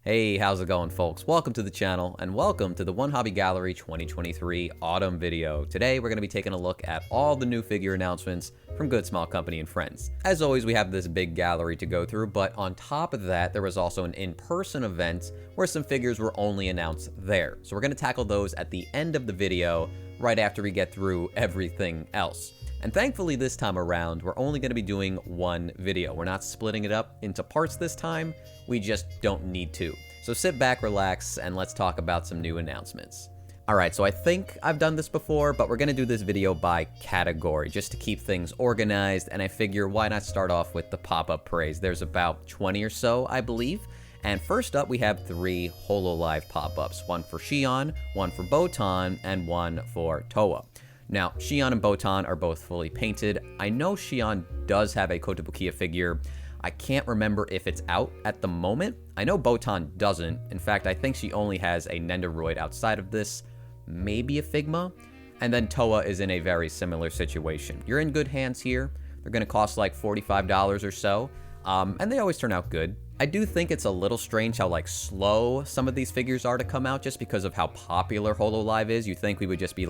Hey, how's it going, folks? Welcome to the channel, and welcome to the WonHobby Gallery 2023 Autumn video. Today, we're going to be taking a look at all the new figure announcements from Good Small Company and Friends. As always, we have this big gallery to go through, but on top of that, there was also an in-person event where some figures were only announced there. So we're going to tackle those at the end of the video, right after we get through everything else. And thankfully this time around, we're only going to be doing one video. We're not splitting it up into parts this time. We just don't need to. So sit back, relax, and let's talk about some new announcements. Alright, so I think I've done this before, but we're going to do this video by category, just to keep things organized, and I figure why not start off with the pop-up parades. There's about 20 or so, I believe. And first up, we have 3 HoloLive pop-ups. One for Xion, one for Botan, and one for Towa. Now, Xion and Botan are both fully painted. I know Xion does have a Kotobukiya figure. I can't remember if it's out at the moment. I know Botan doesn't. In fact, I think she only has a Nendoroid outside of this, maybe a Figma. And then Towa is in a very similar situation. You're in good hands here. They're going to cost like $45 or so, and they always turn out good. I do think it's a little strange how slow some of these figures are to come out just because of how popular HoloLive is. You think we would just be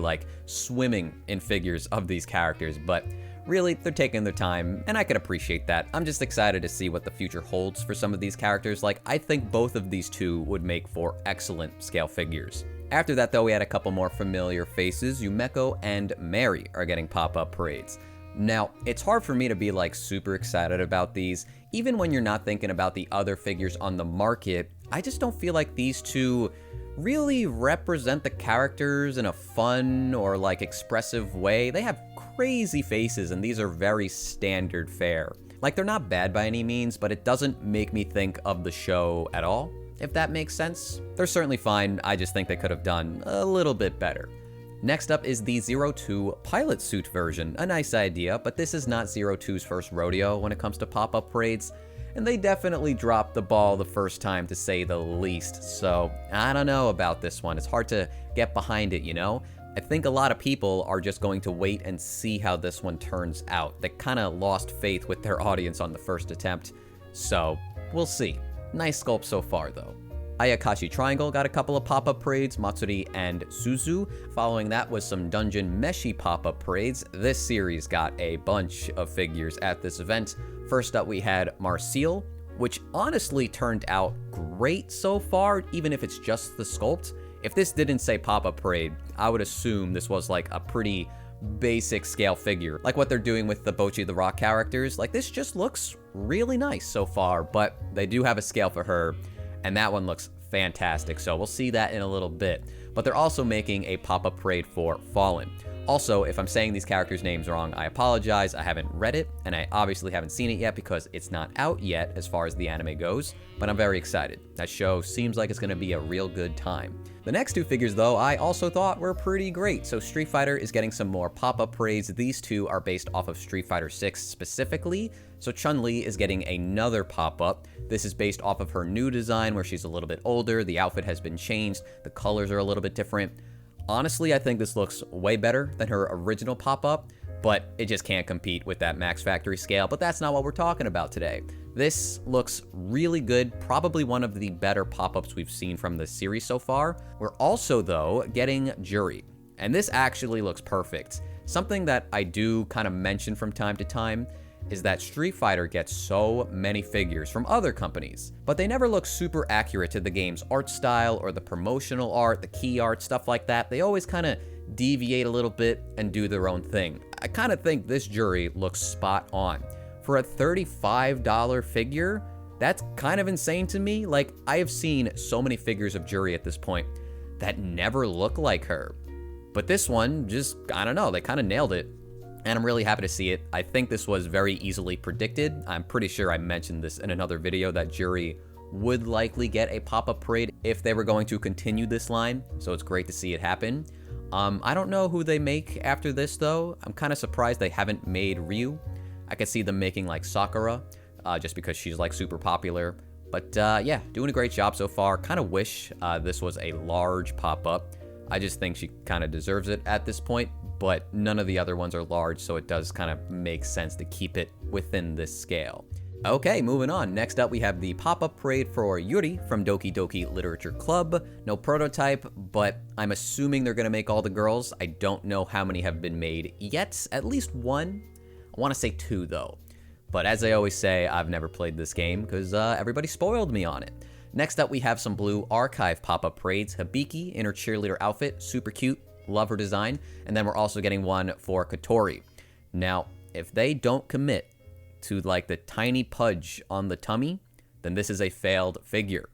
swimming in figures of these characters, but really they're taking their time and I can appreciate that. I'm just excited to see what the future holds for some of these characters. I think both of these two would make for excellent scale figures. After that though, we had a couple more familiar faces. Yumeko and Mary are getting pop-up parades. Now, it's hard for me to be super excited about these. Even when you're not thinking about the other figures on the market, I just don't feel like these two really represent the characters in a fun or expressive way. They have crazy faces and these are very standard fare. They're not bad by any means, but it doesn't make me think of the show at all, if that makes sense. They're certainly fine, I just think they could have done a little bit better. Next up is the 02 pilot suit version. A nice idea, but this is not 02's first rodeo when it comes to pop-up parades, and they definitely dropped the ball the first time to say the least, so I don't know about this one. It's hard to get behind it, you know? I think a lot of people are just going to wait and see how this one turns out. They kind of lost faith with their audience on the first attempt, so we'll see. Nice sculpt so far though. Ayakashi Triangle got a couple of pop-up parades, Matsuri and Suzu. Following that was some Dungeon Meshi pop-up parades. This series got a bunch of figures at this event. First up we had Marcille, which honestly turned out great so far, even if it's just the sculpt. If this didn't say pop-up parade, I would assume this was a pretty basic scale figure, like what they're doing with the Bocchi the Rock characters. This just looks really nice so far, but they do have a scale for her, and that one looks fantastic, so we'll see that in a little bit. But they're also making a pop-up parade for Fallen. Also, if I'm saying these characters' names wrong, I apologize. I haven't read it, and I obviously haven't seen it yet because it's not out yet as far as the anime goes, but I'm very excited. That show seems like it's going to be a real good time. The next two figures, though, I also thought were pretty great. So Street Fighter is getting some more pop-up parades. These two are based off of Street Fighter 6 specifically. So Chun-Li is getting another pop-up. This is based off of her new design where she's a little bit older. The outfit has been changed. The colors are a little bit different. Honestly, I think this looks way better than her original pop-up, but it just can't compete with that Max Factory scale. But that's not what we're talking about today. This looks really good, probably one of the better pop-ups we've seen from this series so far. We're also, though, getting Jury, and this actually looks perfect. Something that I do kind of mention from time to time is that Street Fighter gets so many figures from other companies, but they never look super accurate to the game's art style or the promotional art, the key art, stuff like that. They always kind of deviate a little bit and do their own thing. I kind of think this Jury looks spot on. For a $35 figure, that's kind of insane to me. I have seen so many figures of Jury at this point that never look like her. But this one just, I don't know, they kind of nailed it. And I'm really happy to see it. I think this was very easily predicted. I'm pretty sure I mentioned this in another video that Jury would likely get a pop-up parade if they were going to continue this line. So it's great to see it happen. I don't know who they make after this though. I'm kind of surprised they haven't made Ryu. I could see them making Sakura, just because she's super popular. But yeah, doing a great job so far. Kind of wish this was a large pop-up. I just think she kind of deserves it at this point, but none of the other ones are large, so it does kind of make sense to keep it within this scale. Okay, moving on. Next up, we have the pop-up parade for Yuri from Doki Doki Literature Club. No prototype, but I'm assuming they're going to make all the girls. I don't know how many have been made yet. At least one. I want to say two, though. But as I always say, I've never played this game because everybody spoiled me on it. Next up, we have some blue archive pop-up parades. Hibiki in her cheerleader outfit. Super cute. Love her design. And then we're also getting one for Kotori. Now, if they don't commit to like the tiny pudge on the tummy, then this is a failed figure.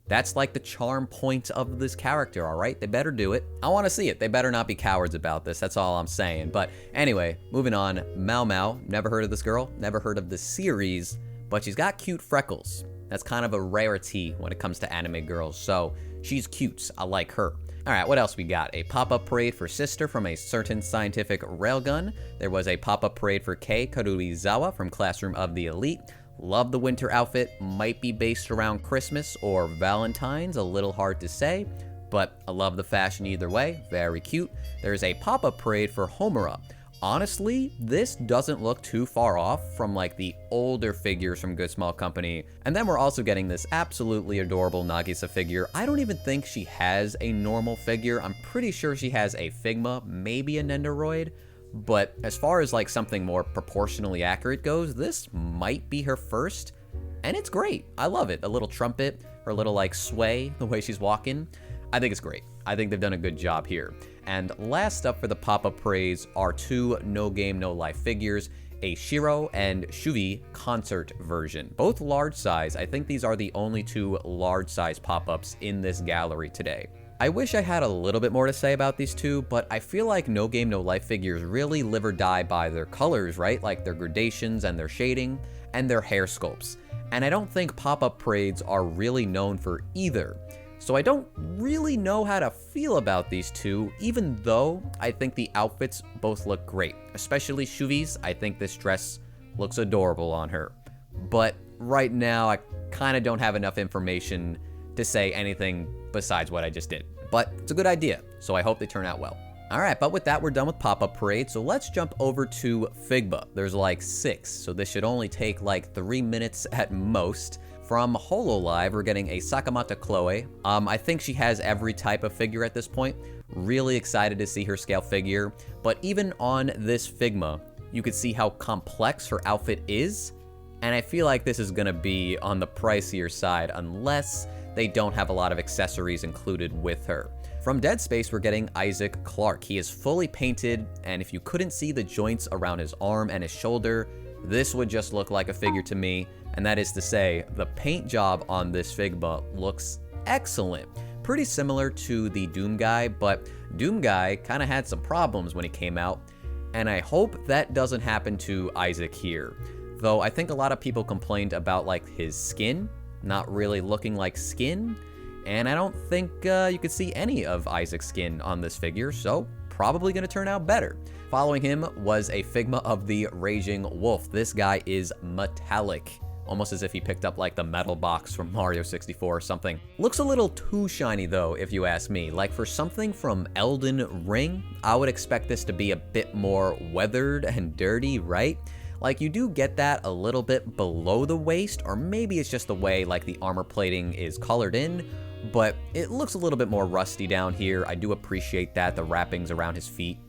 That's like the charm point of this character, all right? They better do it. I want to see it. They better not be cowards about this. That's all I'm saying. But anyway, moving on. Mao Mao. Never heard of this girl. Never heard of the series, but she's got cute freckles. That's kind of a rarity when it comes to anime girls. So she's cute. I like her. All right, what else we got? A pop-up parade for Sister from a certain scientific railgun. There was a pop-up parade for Kei Karuizawa from Classroom of the Elite. Love the winter outfit. Might be based around Christmas or Valentine's. A little hard to say, but I love the fashion either way. Very cute. There's a pop-up parade for Homura. Honestly, this doesn't look too far off from like the older figures from Good Small Company. And then we're also getting this absolutely adorable Nagisa figure. I don't even think she has a normal figure. I'm pretty sure she has a Figma, maybe a Nendoroid. But as far as like something more proportionally accurate goes, this might be her first. And it's great. I love it. A little trumpet, her little like sway, the way she's walking. I think it's great. I think they've done a good job here. And last up for the pop-up parades are two No Game No Life figures, a Shiro and Shuvi concert version. Both large size. I think these are the only two large size pop-ups in this gallery today. I wish I had a little bit more to say about these two, but I feel like No Game No Life figures really live or die by their colors, right? Like their gradations and their shading and their hair sculpts. And I don't think pop-up parades are really known for either. So I don't really know how to feel about these two, even though I think the outfits both look great. Especially Shuvi's, I think this dress looks adorable on her. But right now, I kind of don't have enough information to say anything besides what I just did. But it's a good idea, so I hope they turn out well. Alright, but with that, we're done with pop-up parade, so let's jump over to Figma. There's like 6, so this should only take like 3 minutes at most. From HoloLive, we're getting a Sakamata Chloe. I think she has every type of figure at this point. Really excited to see her scale figure. But even on this Figma, you could see how complex her outfit is. And I feel like this is going to be on the pricier side unless they don't have a lot of accessories included with her. From Dead Space, we're getting Isaac Clarke. He is fully painted, and if you couldn't see the joints around his arm and his shoulder, this would just look like a figure to me. And that is to say, the paint job on this Figma looks excellent. Pretty similar to the Doom Guy, but Doom Guy kind of had some problems when he came out, and I hope that doesn't happen to Isaac here. Though I think a lot of people complained about like his skin not really looking like skin, and I don't think you could see any of Isaac's skin on this figure, so probably going to turn out better. Following him was a Figma of the Raging Wolf. This guy is metallic. Almost as if he picked up like the metal box from Mario 64 or something. Looks a little too shiny though, if you ask me. Like for something from Elden Ring, I would expect this to be a bit more weathered and dirty, right? Like you do get that a little bit below the waist, or maybe it's just the way like the armor plating is colored in, but it looks a little bit more rusty down here. I do appreciate that, the wrappings around his feet,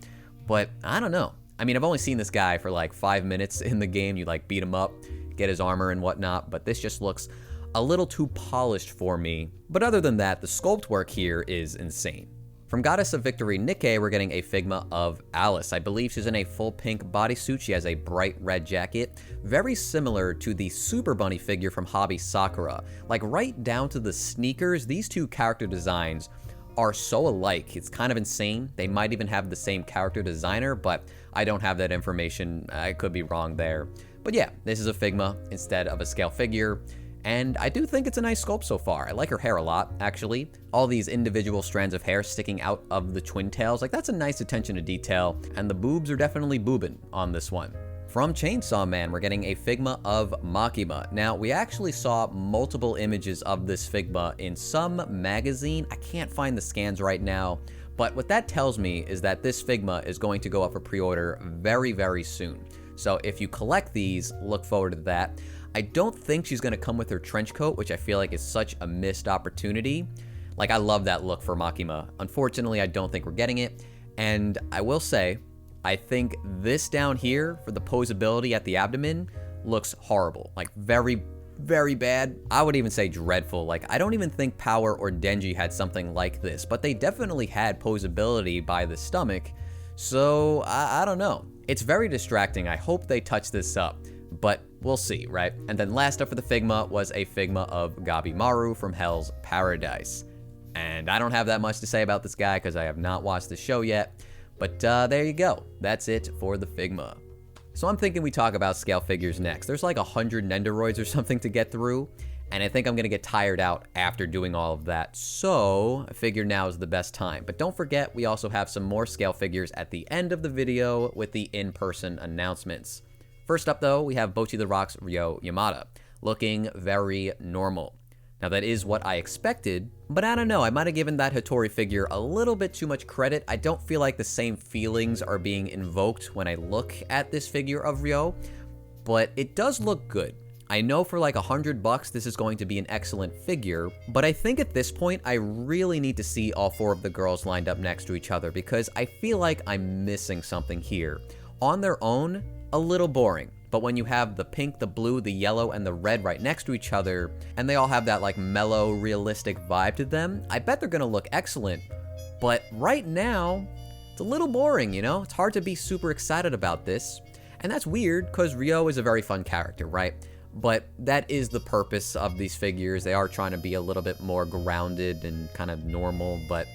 but I don't know. I mean, I've only seen this guy for like 5 minutes in the game. You like beat him up, get his armor and whatnot, but this just looks a little too polished for me. But other than that, the sculpt work here is insane. From Goddess of Victory Nikkei, we're getting a Figma of Alice. I believe she's in a full pink bodysuit. She has a bright red jacket, very similar to the Super Bunny figure from Hobby Sakura. Like right down to the sneakers, these two character designs are so alike. It's kind of insane. They might even have the same character designer, but I don't have that information. I could be wrong there. But yeah, this is a Figma instead of a scale figure, and I do think it's a nice sculpt so far. I like her hair a lot, actually. All these individual strands of hair sticking out of the twin tails, like that's a nice attention to detail, and the boobs are definitely boobin' on this one. From Chainsaw Man, we're getting a Figma of Makima. Now, we actually saw multiple images of this Figma in some magazine. I can't find the scans right now, but what that tells me is that this Figma is going to go up for pre-order very, very soon. So if you collect these, look forward to that. I don't think she's going to come with her trench coat, which I feel like is such a missed opportunity. Like, I love that look for Makima. Unfortunately, I don't think we're getting it. And I will say, I think this down here for the posability at the abdomen looks horrible. Like, very, very bad. I would even say dreadful. Like, I don't even think Power or Denji had something like this, but they definitely had posability by the stomach. So, I don't know. It's very distracting. I hope they touch this up, but we'll see, right? And then last up for the Figma was a Figma of Gabimaru from Hell's Paradise. And I don't have that much to say about this guy because I have not watched the show yet. But there you go. That's it for the Figma. So I'm thinking we talk about scale figures next. There's like 100 Nendoroids or something to get through. And I think I'm going to get tired out after doing all of that. So I figure now is the best time. But don't forget, we also have some more scale figures at the end of the video with the in-person announcements. First up though, we have Bocchi the Rock's Ryo Yamada, looking very normal. Now that is what I expected, but I don't know, I might have given that Hattori figure a little bit too much credit. I don't feel like the same feelings are being invoked when I look at this figure of Ryo, but it does look good. I know for like $100 this is going to be an excellent figure, but I think at this point I really need to see all 4 of the girls lined up next to each other because I feel like I'm missing something here. On their own, a little boring. But when you have the pink, the blue, the yellow, and the red right next to each other, and they all have that like mellow, realistic vibe to them, I bet they're gonna look excellent. But right now, it's a little boring, you know? It's hard to be super excited about this. And that's weird, because Ryo is a very fun character, right? But that is the purpose of these figures. They are trying to be a little bit more grounded and kind of normal, but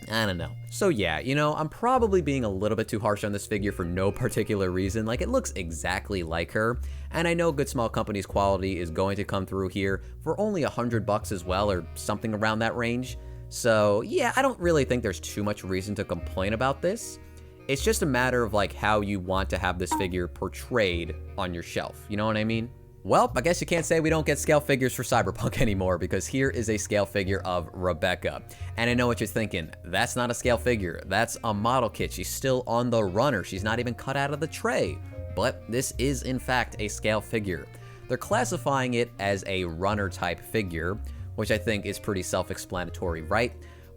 I don't know. So yeah, you know, I'm probably being a little bit too harsh on this figure for no particular reason. Like, it looks exactly like her, and I know Good Small Company's quality is going to come through here for only $100 as well, or something around that range. So yeah, I don't really think there's too much reason to complain about this. It's just a matter of like how you want to have this figure portrayed on your shelf. You know what I mean? Well, I guess you can't say we don't get scale figures for Cyberpunk anymore, because here is a scale figure of Rebecca. And I know what you're thinking, that's not a scale figure, that's a model kit. She's still on the runner, she's not even cut out of the tray. But this is in fact a scale figure. They're classifying it as a runner type figure, which I think is pretty self-explanatory, right?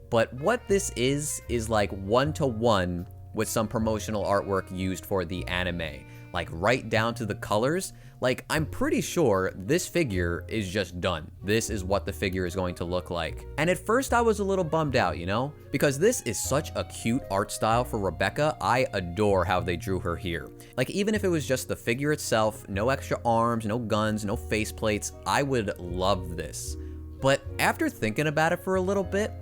But what this is like 1-to-1 with some promotional artwork used for the anime. Like right down to the colors. Like, I'm pretty sure this figure is just done. This is what the figure is going to look like. And at first I was a little bummed out, you know? Because this is such a cute art style for Rebecca. I adore how they drew her here. Like, even if it was just the figure itself, no extra arms, no guns, no faceplates, I would love this. But after thinking about it for a little bit,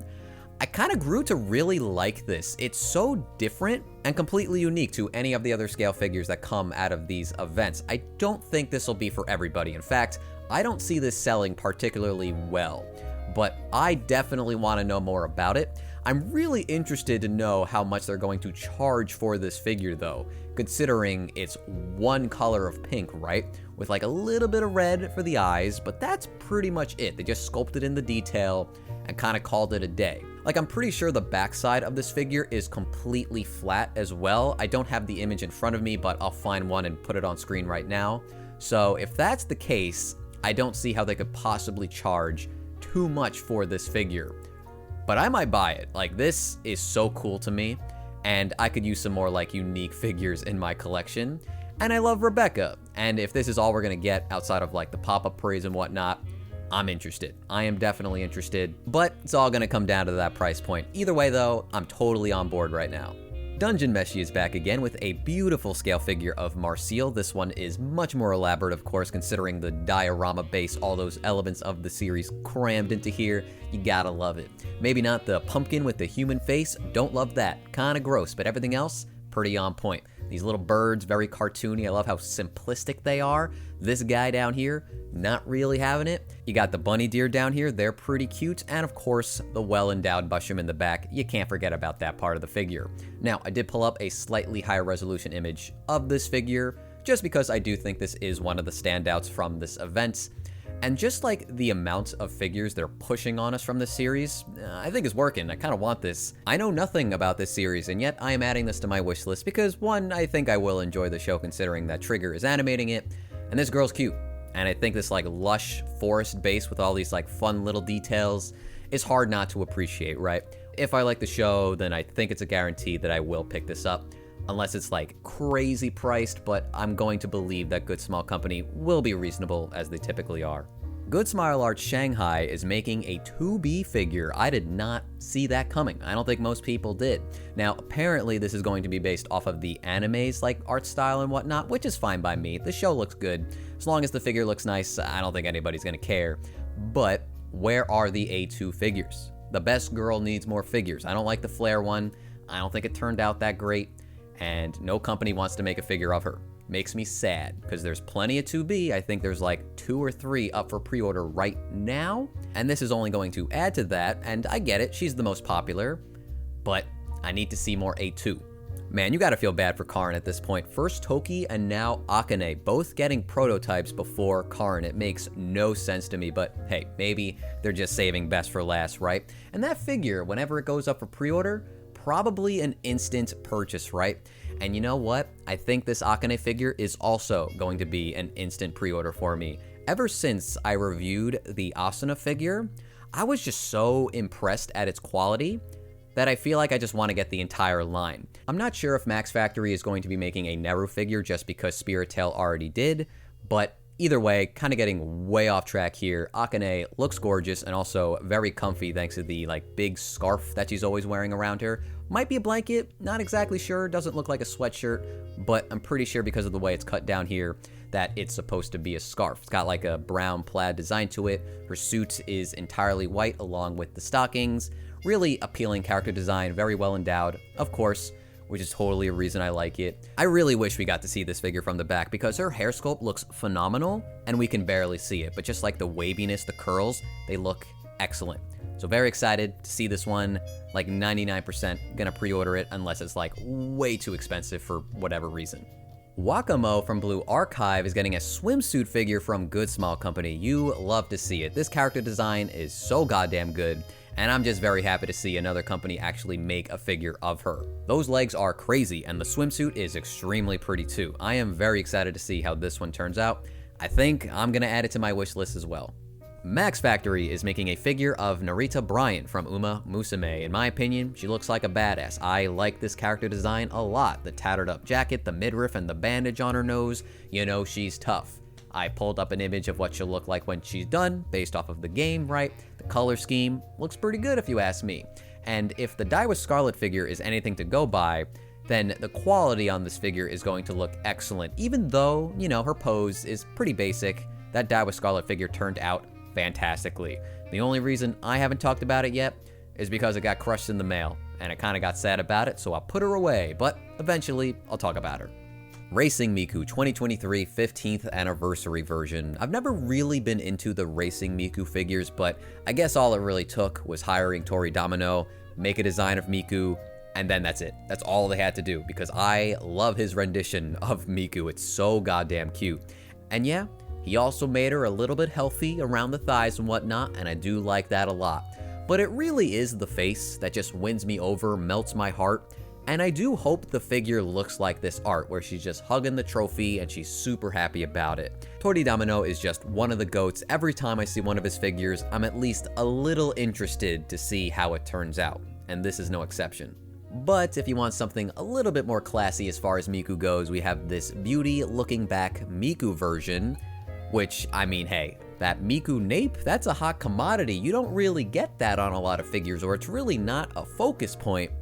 I kind of grew to really like this. It's so different and completely unique to any of the other scale figures that come out of these events. I don't think this will be for everybody. In fact, I don't see this selling particularly well, but I definitely want to know more about it. I'm really interested to know how much they're going to charge for this figure though, considering it's one color of pink, right? With like a little bit of red for the eyes, but that's pretty much it. They just sculpted in the detail and kind of called it a day. Like, I'm pretty sure the backside of this figure is completely flat as well. I don't have the image in front of me, but I'll find one and put it on screen right now. So if that's the case, I don't see how they could possibly charge too much for this figure. But I might buy it. Like, this is so cool to me, and I could use some more like unique figures in my collection. And I love Rebecca, and if this is all we're gonna get outside of like the pop-up parades and whatnot, I'm interested. I am definitely interested, but it's all gonna come down to that price point. Either way though, I'm totally on board right now. Dungeon Meshi is back again with a beautiful scale figure of Marcille. This one is much more elaborate, of course, considering the diorama base, all those elements of the series crammed into here. You gotta love it. Maybe not the pumpkin with the human face, don't love that. Kinda gross, but everything else, pretty on point. These little birds, very cartoony. I love how simplistic they are. This guy down here, not really having it. You got the bunny deer down here, they're pretty cute. And of course, the well-endowed mushroom in the back. You can't forget about that part of the figure. Now, I did pull up a slightly higher resolution image of this figure, just because I do think this is one of the standouts from this event. And just like the amount of figures they're pushing on us from this series, I think is working. I kind of want this. I know nothing about this series, and yet I am adding this to my wish list because, one, I think I will enjoy the show considering that Trigger is animating it, and this girl's cute. And I think this like lush forest base with all these like fun little details is hard not to appreciate, right? If I like the show, then I think it's a guarantee that I will pick this up. Unless it's like crazy priced, but I'm going to believe that Good Small Company will be reasonable as they typically are. Good Smile Art Shanghai is making a 2B figure. I did not see that coming. I don't think most people did. Now, apparently this is going to be based off of the anime's like art style and whatnot, which is fine by me. The show looks good. As long as the figure looks nice, I don't think anybody's gonna care. But where are the A2 figures? The best girl needs more figures. I don't like the Flare one. I don't think it turned out that great. And no company wants to make a figure of her. Makes me sad, because there's plenty of 2B. I think there's like 2 or 3 up for pre-order right now, and this is only going to add to that, and I get it, she's the most popular, but I need to see more A2. Man, you gotta feel bad for Karin at this point. First Toki and now Akane, both getting prototypes before Karin. It makes no sense to me, but hey, maybe they're just saving best for last, right? And that figure, whenever it goes up for pre-order, probably an instant purchase, right? And you know what? I think this Akane figure is also going to be an instant pre-order for me. Ever since I reviewed the Asuna figure, I was just so impressed at its quality that I feel like I just want to get the entire line. I'm not sure if Max Factory is going to be making a Neru figure just because Spirit Tail already did, but either way, kind of getting way off track here. Akane looks gorgeous and also very comfy thanks to the like big scarf that she's always wearing around her. Might be a blanket, not exactly sure, doesn't look like a sweatshirt, but I'm pretty sure because of the way it's cut down here that it's supposed to be a scarf. It's got like a brown plaid design to it. Her suit is entirely white along with the stockings. Really appealing character design, very well endowed, of course, which is totally a reason I like it. I really wish we got to see this figure from the back because her hair sculpt looks phenomenal and we can barely see it, but just like the waviness, the curls, they look excellent. So very excited to see this one, like 99% gonna pre-order it unless it's like way too expensive for whatever reason. Wakamo from Blue Archive is getting a swimsuit figure from Good Small Company. You love to see it. This character design is so goddamn good, and I'm just very happy to see another company actually make a figure of her. Those legs are crazy, and the swimsuit is extremely pretty too. I am very excited to see how this one turns out. I think I'm gonna add it to my wish list as well. Max Factory is making a figure of Narita Bryant from Uma Musume. In my opinion, she looks like a badass. I like this character design a lot. The tattered up jacket, the midriff, and the bandage on her nose, you know she's tough. I pulled up an image of what she'll look like when she's done, based off of the game, right? The color scheme looks pretty good if you ask me. And if the Daiwa Scarlet figure is anything to go by, then the quality on this figure is going to look excellent. Even though, you know, her pose is pretty basic, that Daiwa Scarlet figure turned out fantastically. The only reason I haven't talked about it yet is because it got crushed in the mail, and I kind of got sad about it, so I put her away, but eventually I'll talk about her. Racing Miku 2023 15th anniversary version. I've never really been into the Racing Miku figures, but I guess all it really took was hiring Tori Domino, make a design of Miku, and then that's it. That's all they had to do, because I love his rendition of Miku. It's so goddamn cute. And yeah, he also made her a little bit healthy around the thighs and whatnot, and I do like that a lot. But it really is the face that just wins me over, melts my heart, and I do hope the figure looks like this art, where she's just hugging the trophy and she's super happy about it. Tori Domino is just one of the goats. Every time I see one of his figures, I'm at least a little interested to see how it turns out, and this is no exception. But if you want something a little bit more classy as far as Miku goes, we have this beauty looking back Miku version, which, I mean, hey, that Miku nape, that's a hot commodity. You don't really get that on a lot of figures, or it's really not a focus point,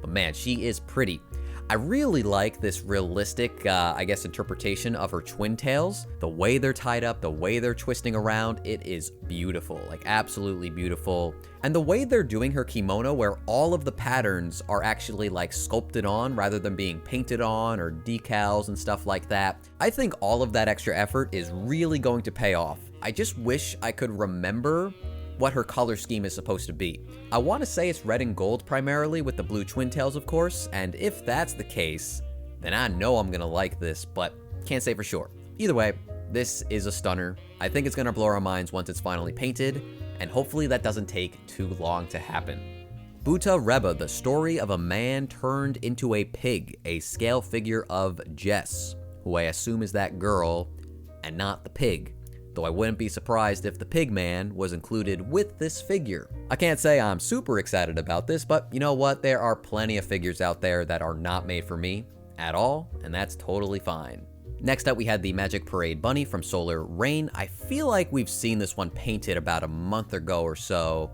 but man, she is pretty. I really like this realistic, I guess, interpretation of her twin tails. The way they're tied up, the way they're twisting around, it is beautiful, like absolutely beautiful. And the way they're doing her kimono, where all of the patterns are actually like sculpted on rather than being painted on or decals and stuff like that. I think all of that extra effort is really going to pay off. I just wish I could remember what her color scheme is supposed to be. I want to say it's red and gold primarily, with the blue twin tails of course, and if that's the case, then I know I'm gonna like this, but can't say for sure. Either way, this is a stunner. I think it's gonna blow our minds once it's finally painted, and hopefully that doesn't take too long to happen. Buta Reba, the story of a man turned into a pig, a scale figure of Jess, who I assume is that girl and not the pig. though I wouldn't be surprised if the Pigman was included with this figure. I can't say I'm super excited about this, but you know what? There are plenty of figures out there that are not made for me at all, and that's totally fine. Next up, we had the Magic Parade Bunny from Solar Rain. I feel like we've seen this one painted about a month ago or so,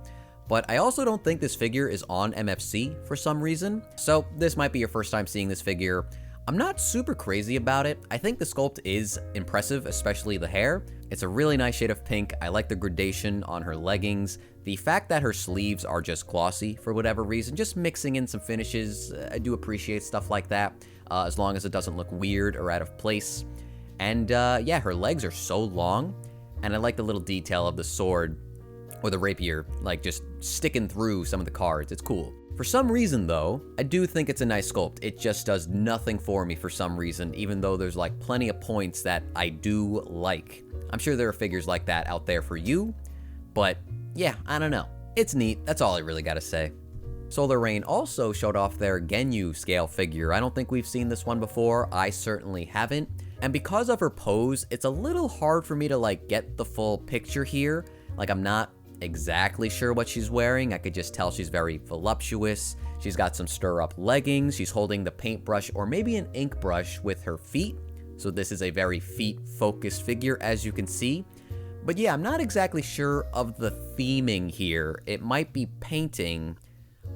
but I also don't think this figure is on MFC for some reason, so this might be your first time seeing this figure. I'm not super crazy about it. I think the sculpt is impressive, especially the hair. It's a really nice shade of pink. I like the gradation on her leggings. The fact that her sleeves are just glossy for whatever reason, just mixing in some finishes, I do appreciate stuff like that, as long as it doesn't look weird or out of place. And yeah, her legs are so long, and I like the little detail of the sword or the rapier, like just sticking through some of the cards. It's cool. For some reason though, I do think it's a nice sculpt. It just does nothing for me for some reason, even though there's like plenty of points that I do like. I'm sure there are figures like that out there for you, but yeah, I don't know. It's neat, that's all I really gotta say. Solar Rain also showed off their Ginyu scale figure. I don't think we've seen this one before, I certainly haven't. And because of her pose, it's a little hard for me to like get the full picture here. Like I'm not exactly sure what she's wearing. I could just tell she's very voluptuous. She's got some stir-up leggings. She's holding the paintbrush or maybe an ink brush with her feet. So this is a very feet-focused figure, as you can see. But yeah, I'm not exactly sure of the theming here. It might be painting,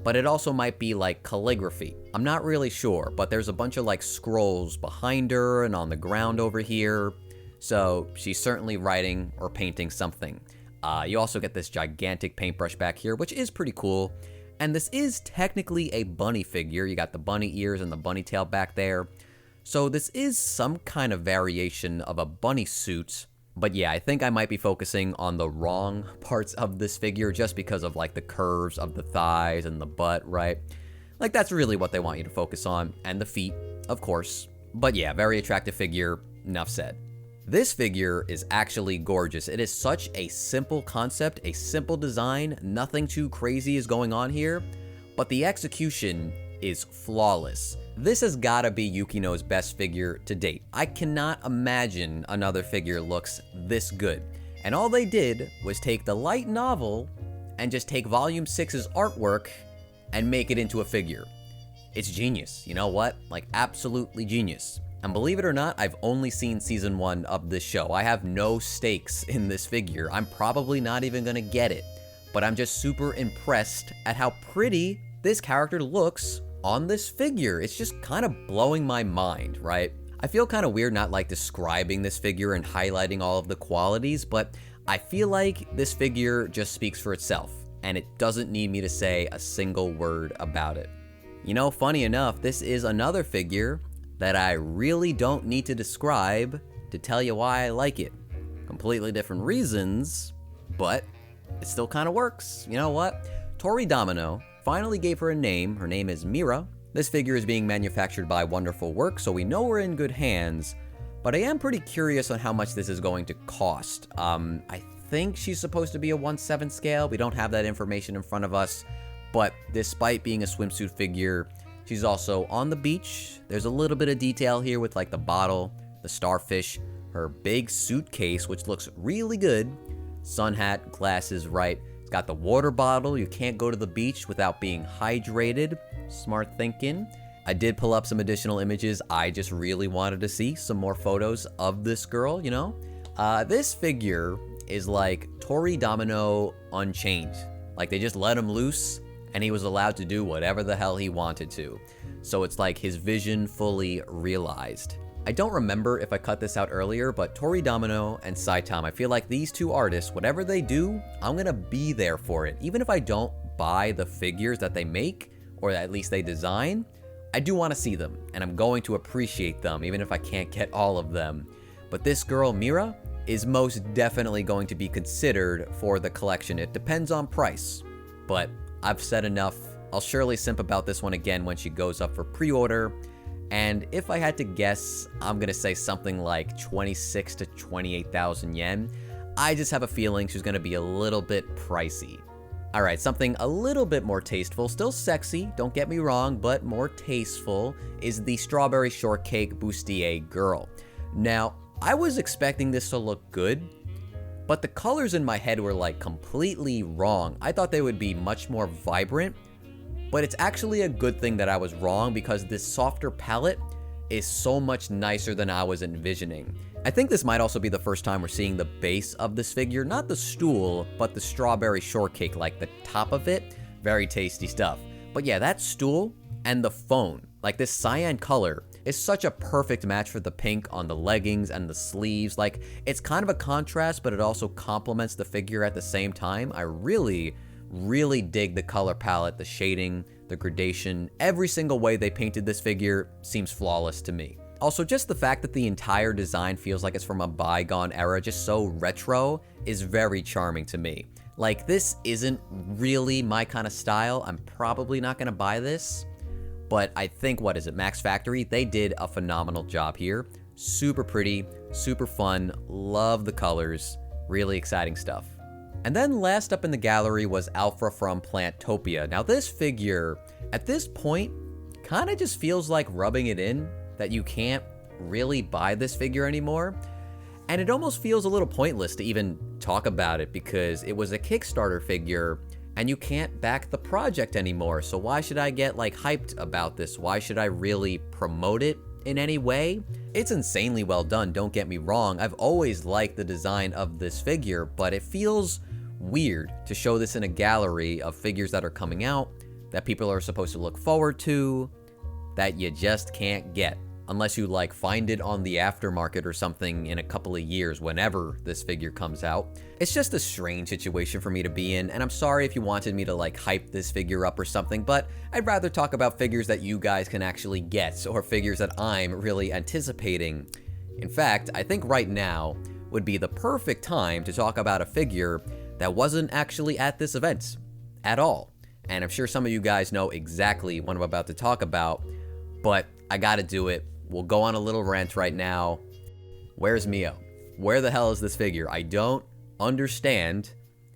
but it also might be like calligraphy. I'm not really sure, but there's a bunch of like scrolls behind her and on the ground over here. So she's certainly writing or painting something. You also get this gigantic paintbrush back here, which is pretty cool. And this is technically a bunny figure. You got the bunny ears and the bunny tail back there. So this is some kind of variation of a bunny suit. But yeah, I think I might be focusing on the wrong parts of this figure just because of like the curves of the thighs and the butt, right? Like that's really what they want you to focus on. And the feet, of course. But yeah, very attractive figure, enough said. This figure is actually gorgeous. It is such a simple concept, a simple design, nothing too crazy is going on here, but the execution is flawless. This has gotta be Yukino's best figure to date. I cannot imagine another figure looks this good. And all they did was take the light novel and just take Volume 6's artwork and make it into a figure. It's genius, you know what? Like absolutely genius. And believe it or not, I've only seen season 1 of this show. I have no stakes in this figure. I'm probably not even gonna get it. But I'm just super impressed at how pretty this character looks on this figure. It's just kind of blowing my mind, right? I feel kind of weird not like describing this figure and highlighting all of the qualities, but I feel like this figure just speaks for itself, and it doesn't need me to say a single word about it. You know, funny enough, this is another figure that I really don't need to describe to tell you why I like it. Completely different reasons, but it still kind of works. You know what? Tori Domino finally gave her a name. Her name is Mira. This figure is being manufactured by Wonderful Work, so we know we're in good hands, but I am pretty curious on how much this is going to cost. I think she's supposed to be a 1/7 scale. We don't have that information in front of us, but despite being a swimsuit figure, she's also on the beach. There's a little bit of detail here with like the bottle, the starfish, her big suitcase, which looks really good. Sun hat, glasses, right? It's got the water bottle. You can't go to the beach without being hydrated. Smart thinking. I did pull up some additional images. I just really wanted to see some more photos of this girl, you know? This figure is like Tori Domino Unchained. Like they just let him loose and he was allowed to do whatever the hell he wanted to. So it's like his vision fully realized. I don't remember if I cut this out earlier, but Tori Domino and Saitam, I feel like these two artists, whatever they do, I'm gonna be there for it. Even if I don't buy the figures that they make, or at least they design, I do want to see them, and I'm going to appreciate them, even if I can't get all of them. But this girl, Mira, is most definitely going to be considered for the collection. It depends on price, but I've said enough. I'll surely simp about this one again when she goes up for pre-order, and if I had to guess, I'm gonna say something like 26 to 28,000 yen. I just have a feeling she's gonna be a little bit pricey. Alright, something a little bit more tasteful, still sexy, don't get me wrong, but more tasteful, is the Strawberry Shortcake Bustier girl. Now, I was expecting this to look good, But the colors in my head were like completely wrong. I thought they would be much more vibrant, but it's actually a good thing that I was wrong because this softer palette is so much nicer than I was envisioning. I think this might also be the first time we're seeing the base of this figure, not the stool, but the strawberry shortcake, like the top of it. Very tasty stuff. But yeah, that stool and the phone, like this cyan color, is such a perfect match for the pink on the leggings and the sleeves. Like, it's kind of a contrast, but it also complements the figure at the same time. I really dig the color palette, the shading, the gradation. Every single way they painted this figure seems flawless to me. Also, just the fact that the entire design feels like it's from a bygone era, just so retro, is very charming to me. Like, this isn't really my kind of style. I'm probably not gonna buy this, but I think, what is it, Max Factory? They did a phenomenal job here. Super pretty, super fun, love the colors, really exciting stuff. And then last up in the gallery was Alpha from Plantopia. Now this figure, at this point, kind of just feels like rubbing it in that you can't really buy this figure anymore. And it almost feels a little pointless to even talk about it because it was a Kickstarter figure and you can't back the project anymore. So why should I get like hyped about this? Why should I really promote it in any way? It's insanely well done, don't get me wrong. I've always liked the design of this figure, but it feels weird to show this in a gallery of figures that are coming out, that people are supposed to look forward to, that you just can't get. Unless you like find it on the aftermarket or something in a couple of years whenever this figure comes out. It's just a strange situation for me to be in, and I'm sorry if you wanted me to like hype this figure up or something, but I'd rather talk about figures that you guys can actually get or figures that I'm really anticipating. In fact, I think right now would be the perfect time to talk about a figure that wasn't actually at this event at all. And I'm sure some of you guys know exactly what I'm about to talk about, but I gotta do it. We'll go on a little rant right now. Where's Mio? Where the hell is this figure? I don't understand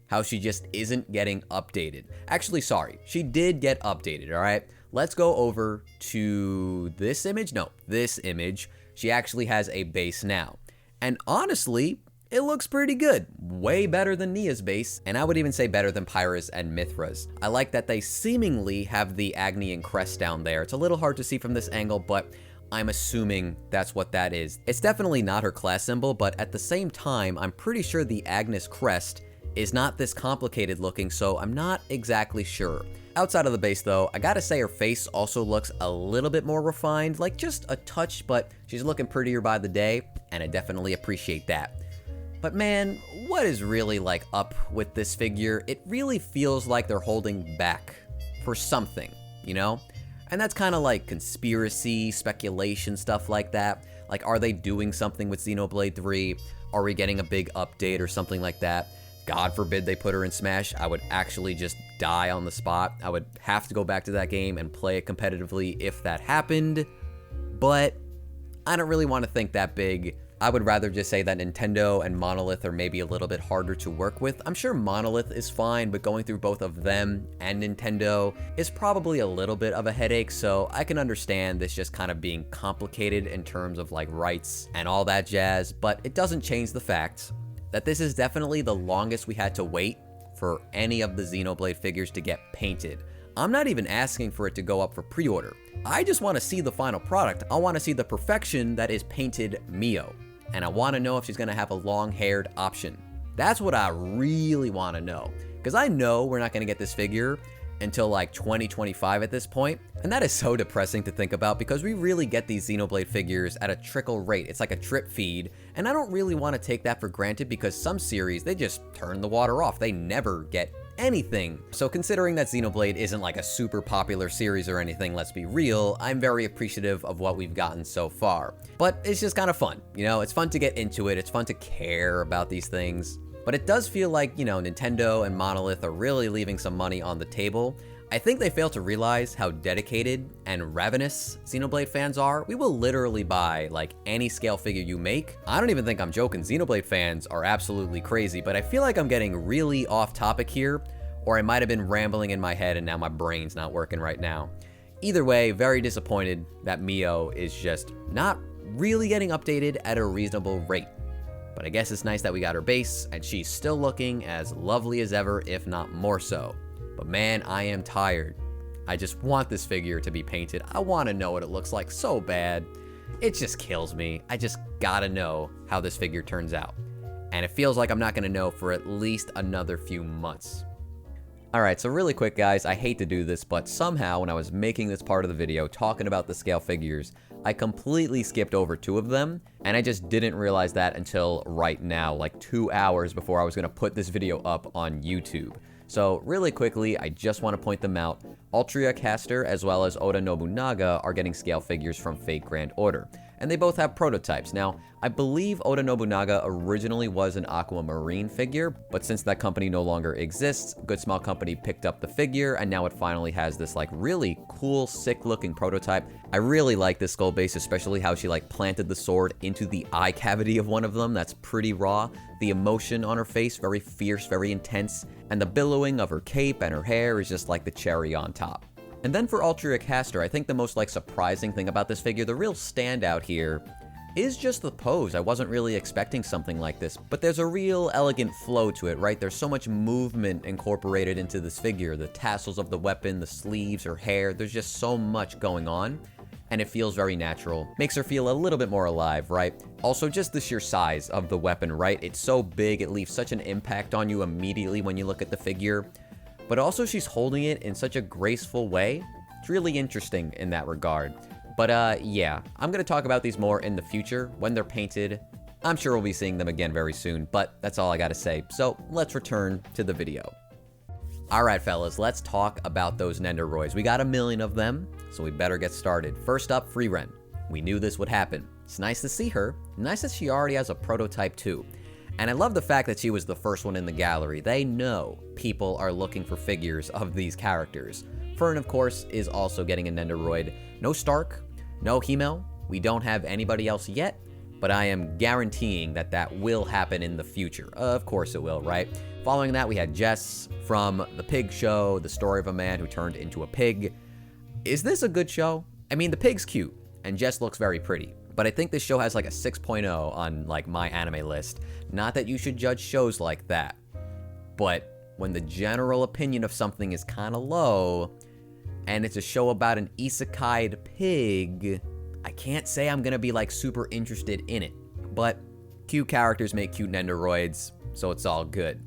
how she just isn't getting updated. Actually, sorry, she did get updated, all right? Let's go over to this image. No, this image. She actually has a base now. And honestly, it looks pretty good. Way better than Nia's base, and I would even say better than Pyra's and Mithra's. I like that they seemingly have the Agnian crest down there. It's a little hard to see from this angle, but I'm assuming that's what that is. It's definitely not her class symbol, but at the same time, I'm pretty sure the Agnes crest is not this complicated looking, so I'm not exactly sure. Outside of the base though, I gotta say her face also looks a little bit more refined, like just a touch, but she's looking prettier by the day, and I definitely appreciate that. But man, what is really like up with this figure? It really feels like they're holding back for something, you know? And that's kind of like conspiracy, speculation, stuff like that. Like, are they doing something with Xenoblade 3? Are we getting a big update or something like that? God forbid they put her in Smash. I would actually just die on the spot. I would have to go back to that game and play it competitively if that happened. But I don't really want to think that big. I would rather just say that Nintendo and Monolith are maybe a little bit harder to work with. I'm sure Monolith is fine, but going through both of them and Nintendo is probably a little bit of a headache, so I can understand this just kind of being complicated in terms of like rights and all that jazz, but it doesn't change the fact that this is definitely the longest we had to wait for any of the Xenoblade figures to get painted. I'm not even asking for it to go up for pre-order. I just want to see the final product. I want to see the perfection that is painted Mio. And I want to know if she's going to have a long-haired option. That's what I really want to know. Because I know we're not going to get this figure until like 2025 at this point. And that is so depressing to think about because we really get these Xenoblade figures at a trickle rate. It's like a drip feed. And I don't really want to take that for granted because some series, they just turn the water off. They never get anything. So considering that Xenoblade isn't like a super popular series or anything, let's be real, I'm very appreciative of what we've gotten so far. But it's just kind of fun, you know? It's fun to get into it, it's fun to care about these things. But it does feel like, you know, Nintendo and Monolith are really leaving some money on the table. I think they fail to realize how dedicated and ravenous Xenoblade fans are. We will literally buy like any scale figure you make. I don't even think I'm joking. Xenoblade fans are absolutely crazy, but I feel like I'm getting really off topic here, or I might have been rambling in my head and now my brain's not working right now. Either way, very disappointed that Mio is just not really getting updated at a reasonable rate. But I guess it's nice that we got her base, and she's still looking as lovely as ever, if not more so. But man, I am tired. I just want this figure to be painted. I want to know what it looks like so bad. It just kills me. I just gotta know how this figure turns out. And it feels like I'm not gonna know for at least another few months. Alright, so really quick guys, I hate to do this, but somehow when I was making this part of the video talking about the scale figures, I completely skipped over 2 of them, and I just didn't realize that until right now, like 2 hours before I was gonna put this video up on YouTube. So really quickly, I just want to point them out. Altria Caster as well as Oda Nobunaga are getting scale figures from Fate Grand Order, and they both have prototypes. Now, I believe Oda Nobunaga originally was an Aquamarine figure, but since that company no longer exists, Good Small Company picked up the figure, and now it finally has this like really cool, sick looking prototype. I really like this skull base, especially how she like planted the sword into the eye cavity of one of them. That's pretty raw. The emotion on her face, very fierce, very intense, and the billowing of her cape and her hair is just like the cherry on top. And then for Altria Caster, I think the most like surprising thing about this figure, the real standout here, is just the pose. I wasn't really expecting something like this, but there's a real elegant flow to it, right? There's so much movement incorporated into this figure. The tassels of the weapon, the sleeves, her hair, there's just so much going on, and it feels very natural. Makes her feel a little bit more alive, right? Also, just the sheer size of the weapon, right? It's so big, it leaves such an impact on you immediately when you look at the figure. But also she's holding it in such a graceful way. It's really interesting in that regard. But yeah, I'm gonna talk about these more in the future when they're painted. I'm sure we'll be seeing them again very soon, but that's all I gotta say. So let's return to the video. Alright fellas, let's talk about those Nendoroids. We got a million of them, so we better get started. First up, Frieren. We knew this would happen. It's nice to see her. Nice that she already has a prototype too. And I love the fact that she was the first one in the gallery. They know people are looking for figures of these characters. Fern, of course, is also getting a Nendoroid. No Stark, no Himel. We don't have anybody else yet, but I am guaranteeing that that will happen in the future. Of course it will, right? Following that, we had Jess from The Pig Show, the story of a man who turned into a pig. Is this a good show? I mean, the pig's cute, and Jess looks very pretty. But I think this show has like a 6.0 on like my anime list. Not that you should judge shows like that, but when the general opinion of something is kind of low, and it's a show about an isekai'd pig, I can't say I'm gonna be like super interested in it. But cute characters make cute Nendoroids, so it's all good.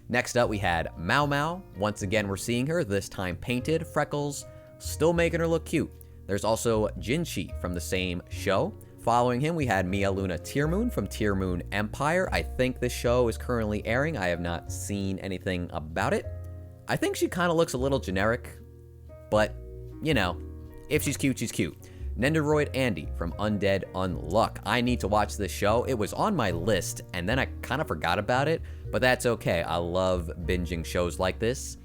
Next up we had Mao Mao. Once again we're seeing her, this time painted, freckles, still making her look cute. There's also Jinchi from the same show. Following him, we had Mia Luna Tearmoon from Tearmoon Empire. I think this show is currently airing. I have not seen anything about it. I think she kind of looks a little generic, but, you know, if she's cute, she's cute. Nendoroid Andy from Undead Unluck. I need to watch this show. It was on my list, and then I kind of forgot about it, but that's okay. I love binging shows like this.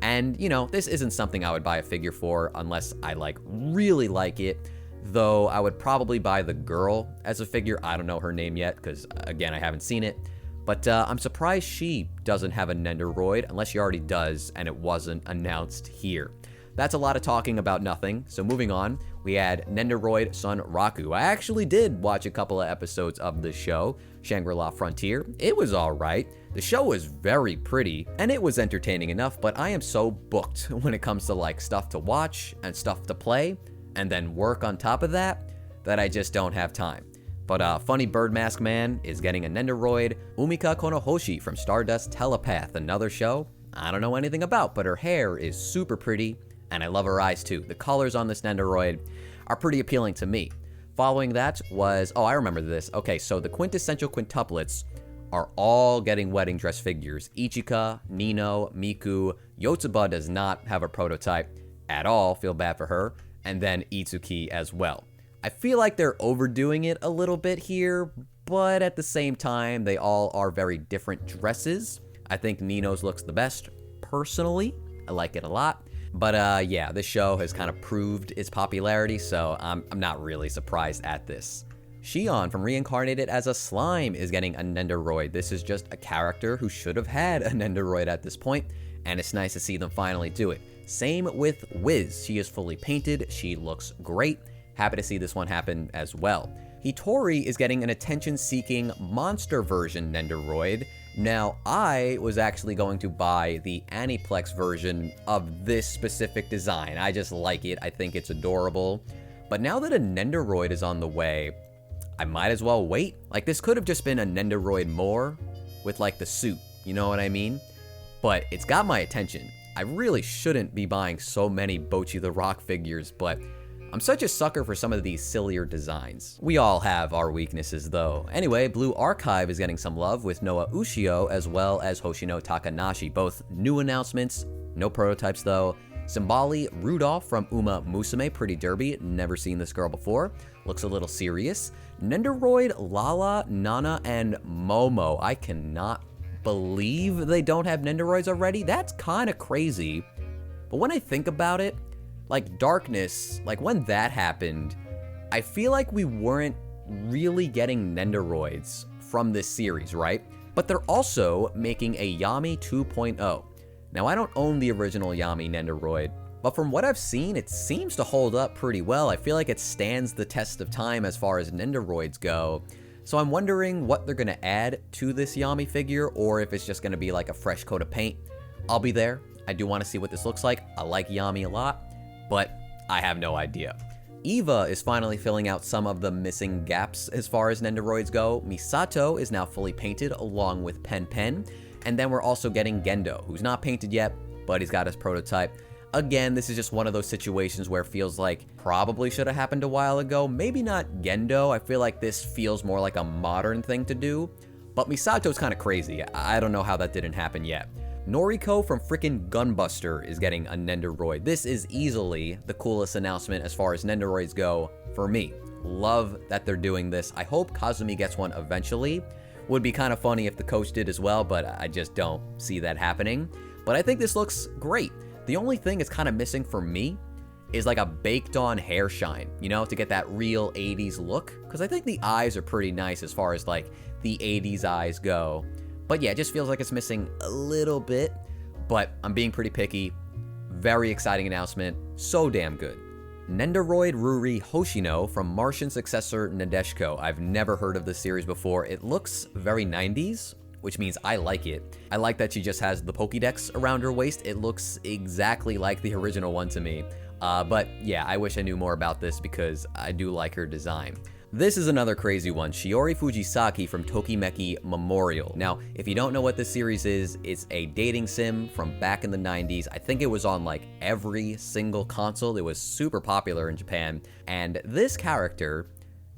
And, you know, this isn't something I would buy a figure for unless I, like, really like it. Though I would probably buy the girl as a figure. I don't know her name yet because, again, I haven't seen it. But I'm surprised she doesn't have a Nendoroid unless she already does and it wasn't announced here. That's a lot of talking about nothing. So moving on, we had Nendoroid Son Raku. I actually did watch a couple of episodes of the show, Shangri-La Frontier. It was alright. The show was very pretty and it was entertaining enough, but I am so booked when it comes to like stuff to watch and stuff to play and then work on top of that I just don't have time. But Funny Bird Mask Man is getting a Nendoroid. Umika Konohoshi from Stardust Telepath, another show I don't know anything about, but her hair is super pretty, and I love her eyes too. The colors on this Nendoroid are pretty appealing to me. Following that was, oh, I remember this. Okay, so the quintessential quintuplets are all getting wedding dress figures. Ichika, Nino, Miku. Yotsuba does not have a prototype at all, feel bad for her. And then Itsuki as well. I feel like they're overdoing it a little bit here, but at the same time, they all are very different dresses. I think Nino's looks the best, personally. I like it a lot. But yeah, this show has kind of proved its popularity, so I'm not really surprised at this. Shion from Reincarnated as a Slime is getting a Nendoroid. This is just a character who should have had a Nendoroid at this point, and it's nice to see them finally do it. Same with Wiz. She is fully painted. She looks great. Happy to see this one happen as well. Hitori is getting an attention-seeking monster version Nendoroid. Now, I was actually going to buy the Aniplex version of this specific design. I just like it. I think it's adorable. But now that a Nendoroid is on the way, I might as well wait. Like, this could have just been a Nendoroid more with, like, the suit. You know what I mean? But it's got my attention. I really shouldn't be buying so many Bocchi the Rock figures, but I'm such a sucker for some of these sillier designs. We all have our weaknesses though. Anyway, Blue Archive is getting some love with Noah Ushio as well as Hoshino Takanashi. Both new announcements, no prototypes though. Simbali Rudolph from Uma Musume Pretty Derby, never seen this girl before. Looks a little serious. Nendoroid, Lala, Nana, and Momo. I cannot believe they don't have Nendoroids already. That's kind of crazy. But when I think about it, like Darkness, like when that happened, I feel like we weren't really getting Nendoroids from this series, right? But they're also making a Yami 2.0. Now, I don't own the original Yami Nendoroid, but from what I've seen, it seems to hold up pretty well. I feel like it stands the test of time as far as Nendoroids go. So I'm wondering what they're gonna add to this Yami figure, or if it's just gonna be like a fresh coat of paint. I'll be there. I do want to see what this looks like. I like Yami a lot, but I have no idea. Eva is finally filling out some of the missing gaps as far as Nendoroids go. Misato is now fully painted along with Pen Pen. And then we're also getting Gendo, who's not painted yet, but he's got his prototype. Again, this is just one of those situations where it feels like probably should have happened a while ago. Maybe not Gendo. I feel like this feels more like a modern thing to do. But Misato's kind of crazy. I don't know how that didn't happen yet. Noriko from frickin' Gunbuster is getting a Nendoroid. This is easily the coolest announcement as far as Nendoroids go for me. Love that they're doing this. I hope Kazumi gets one eventually. Would be kind of funny if the coach did as well, but I just don't see that happening. But I think this looks great. The only thing it's kind of missing for me is like a baked on hair shine, you know, to get that real 80s look. Because I think the eyes are pretty nice as far as like the 80s eyes go. But yeah, it just feels like it's missing a little bit, but I'm being pretty picky. Very exciting announcement, so damn good. Nendoroid Ruri Hoshino from Martian successor Nadeshiko. I've never heard of this series before. It looks very 90s, which means I like it. I like that she just has the Pokédex around her waist. It looks exactly like the original one to me. But yeah, I wish I knew more about this because I do like her design. This is another crazy one, Shiori Fujisaki from Tokimeki Memorial. Now, if you don't know what this series is, it's a dating sim from back in the 90s. I think it was on like every single console. It was super popular in Japan. And this character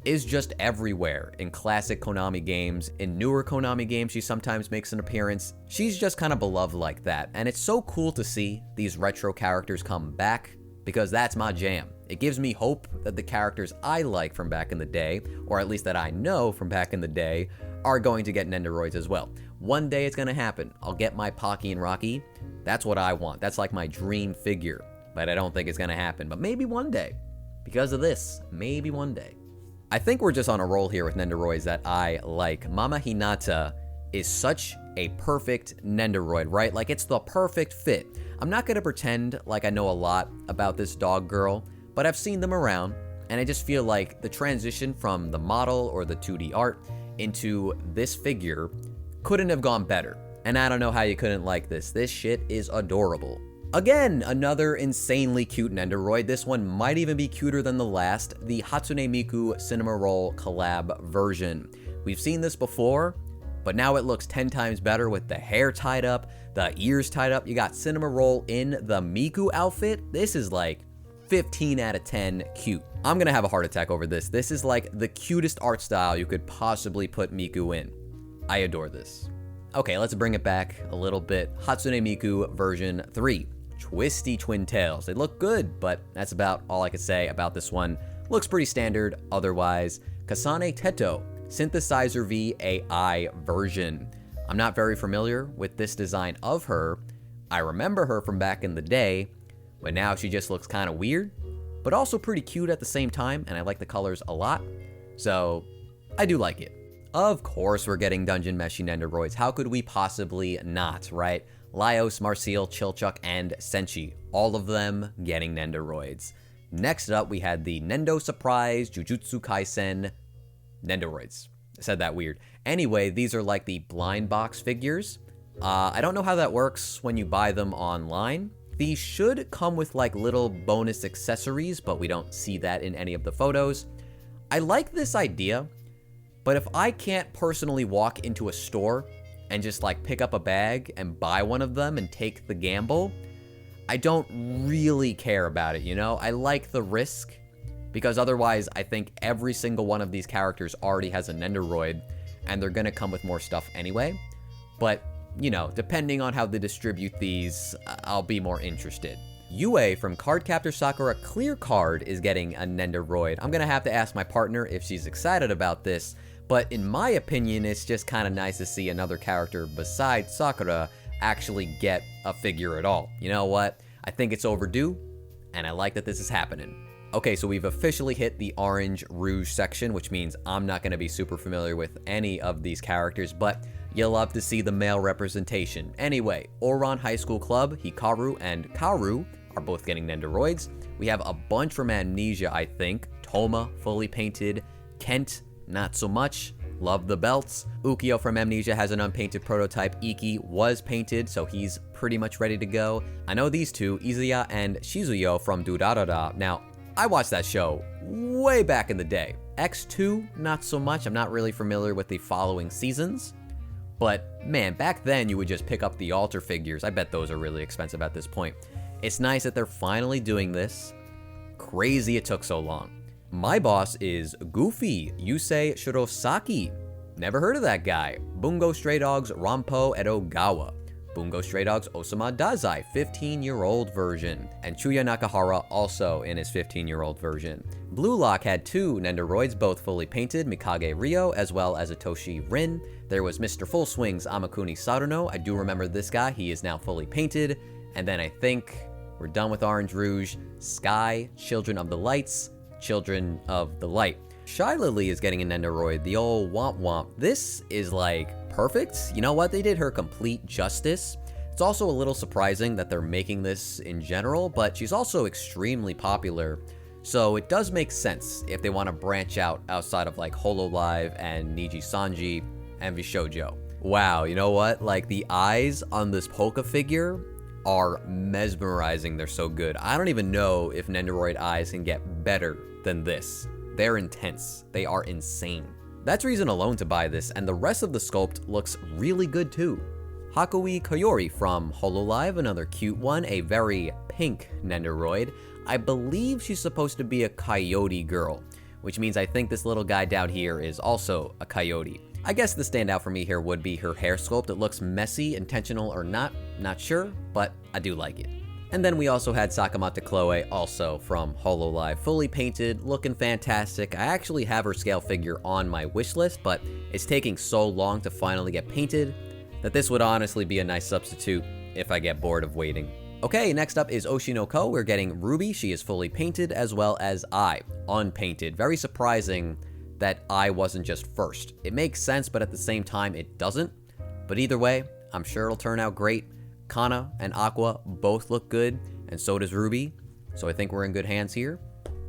is just everywhere in classic Konami games. In newer Konami games, she sometimes makes an appearance. She's just kind of beloved like that. And it's so cool to see these retro characters come back because that's my jam. It gives me hope that the characters I like from back in the day, or at least that I know from back in the day, are going to get Nendoroids as well. One day it's gonna happen. I'll get my Pocky and Rocky. That's what I want. That's like my dream figure, but I don't think it's gonna happen. But maybe one day, because of this, maybe one day. I think we're just on a roll here with Nendoroids that I like. Mama Hinata is such a perfect Nendoroid, right? Like, it's the perfect fit. I'm not gonna pretend like I know a lot about this dog girl, but I've seen them around, and I just feel like the transition from the model or the 2D art into this figure couldn't have gone better. And I don't know how you couldn't like this. This shit is adorable. Again, another insanely cute Nendoroid. This one might even be cuter than the last, the Hatsune Miku Cinema Roll collab version. We've seen this before, but now it looks 10 times better with the hair tied up, the ears tied up. You got Cinema Roll in the Miku outfit. This is like 15 out of 10 cute. I'm gonna have a heart attack over this. This is like the cutest art style you could possibly put Miku in. I adore this. Okay, let's bring it back a little bit. Hatsune Miku version 3. Twisty twin tails. They look good, but that's about all I could say about this one. Looks pretty standard otherwise. Kasane Teto, Synthesizer V AI version. I'm not very familiar with this design of her. I remember her from back in the day, but now she just looks kind of weird, but also pretty cute at the same time, and I like the colors a lot, so I do like it. Of course we're getting Dungeon Meshi Nendoroids. How could we possibly not, right? Laios, Marcial, Chilchuck, and Senshi, all of them getting Nendoroids. Next up, we had the Nendo Surprise Jujutsu Kaisen Nendoroids. I said that weird. Anyway, these are like the blind box figures. I don't know how that works when you buy them online. These should come with like little bonus accessories, but we don't see that in any of the photos. I like this idea, but if I can't personally walk into a store and just like pick up a bag and buy one of them and take the gamble, I don't really care about it, you know? I like the risk, because otherwise I think every single one of these characters already has a Nendoroid, and they're gonna come with more stuff anyway. But, you know, depending on how they distribute these, I'll be more interested. Yue from Cardcaptor Sakura Clear Card is getting a Nendoroid. I'm gonna have to ask my partner if she's excited about this, but in my opinion, it's just kind of nice to see another character besides Sakura actually get a figure at all. You know what? I think it's overdue, and I like that this is happening. Okay, so we've officially hit the Orange Rouge section, which means I'm not going to be super familiar with any of these characters, but you'll love to see the male representation. Anyway, Ouran High School Club, Hikaru and Kaoru are both getting Nendoroids. We have a bunch from Amnesia, I think. Toma, fully painted. Kent, not so much. Love the belts. Ukyo from Amnesia has an unpainted prototype. Iki was painted, so he's pretty much ready to go. I know these two, Izuya and Shizuyo from Durarara. Now, I watched that show way back in the day. X2, not so much. I'm not really familiar with the following seasons. But man, back then you would just pick up the altar figures. I bet those are really expensive at this point. It's nice that they're finally doing this. Crazy it took so long. My boss is Goofy Yusei Shirosaki. Never heard of that guy. Bungo Stray Dogs Rampo Edogawa. Bungo Stray Dogs Osama Dazai, 15-year-old version. And Chuya Nakahara also in his 15-year-old version. Blue Lock had two Nendoroids, both fully painted, Mikage Ryo as well as Atoshi Rin. There was Mr. Full Swing's Amakuni Saruno. I do remember this guy. He is now fully painted. And then I think we're done with Orange Rouge. Sky, Children of the Lights, Children of the Light. Shy Lily is getting a Nendoroid, the old Womp Womp. This is like perfect. You know what? They did her complete justice. It's also a little surprising that they're making this in general, but she's also extremely popular. So it does make sense if they want to branch out outside of like Hololive and Niji Sanji and Vishojo. Wow, you know what? Like the eyes on this Polka figure are mesmerizing. They're so good. I don't even know if Nendoroid eyes can get better than this. They're intense. They are insane. That's reason alone to buy this, and the rest of the sculpt looks really good too. Hakui Koyori from Hololive, another cute one, a very pink Nendoroid. I believe she's supposed to be a coyote girl, which means I think this little guy down here is also a coyote. I guess the standout for me here would be her hair sculpt. It looks messy, intentional or not sure, but I do like it. And then we also had Sakamata Chloe, also from Hololive, fully painted, looking fantastic. I actually have her scale figure on my wish list, but it's taking so long to finally get painted that this would honestly be a nice substitute if I get bored of waiting. Okay, next up is Oshinoko. We're getting Ruby. She is fully painted, as well as Ai, unpainted. Very surprising that Ai wasn't just first. It makes sense, but at the same time, it doesn't. But either way, I'm sure it'll turn out great. Kana and Aqua both look good, and so does Ruby, so I think we're in good hands here.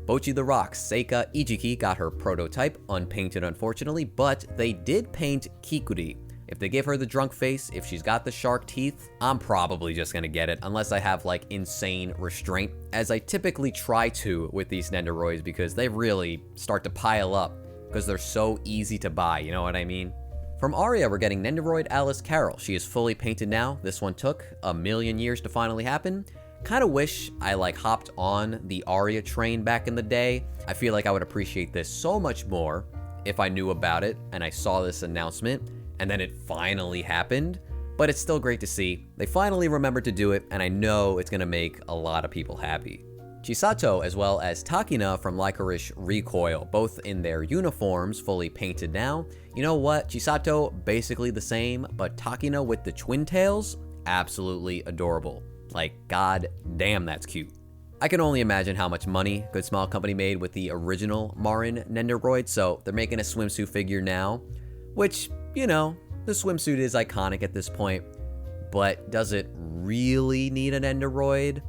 Bochi the Rock, Seika Ijiki got her prototype, unpainted unfortunately, but they did paint Kikuri. If they give her the drunk face, if she's got the shark teeth, I'm probably just gonna get it, unless I have like insane restraint, as I typically try to with these Nendoroids, because they really start to pile up, because they're so easy to buy, you know what I mean? From Aria, we're getting Nendoroid Alice Carroll. She is fully painted now. This one took a million years to finally happen. Kind of wish I like hopped on the Aria train back in the day. I feel like I would appreciate this so much more if I knew about it and I saw this announcement and then it finally happened. But it's still great to see. They finally remembered to do it, and I know it's gonna make a lot of people happy. Chisato as well as Takina from Licorice Recoil, both in their uniforms, fully painted now. You know what? Chisato, basically the same, but Takina with the twin tails, absolutely adorable. Like, god damn, that's cute. I can only imagine how much money Good Smile Company made with the original Marin Nendoroid, so they're making a swimsuit figure now, which, you know, the swimsuit is iconic at this point, but does it really need an Nendoroid?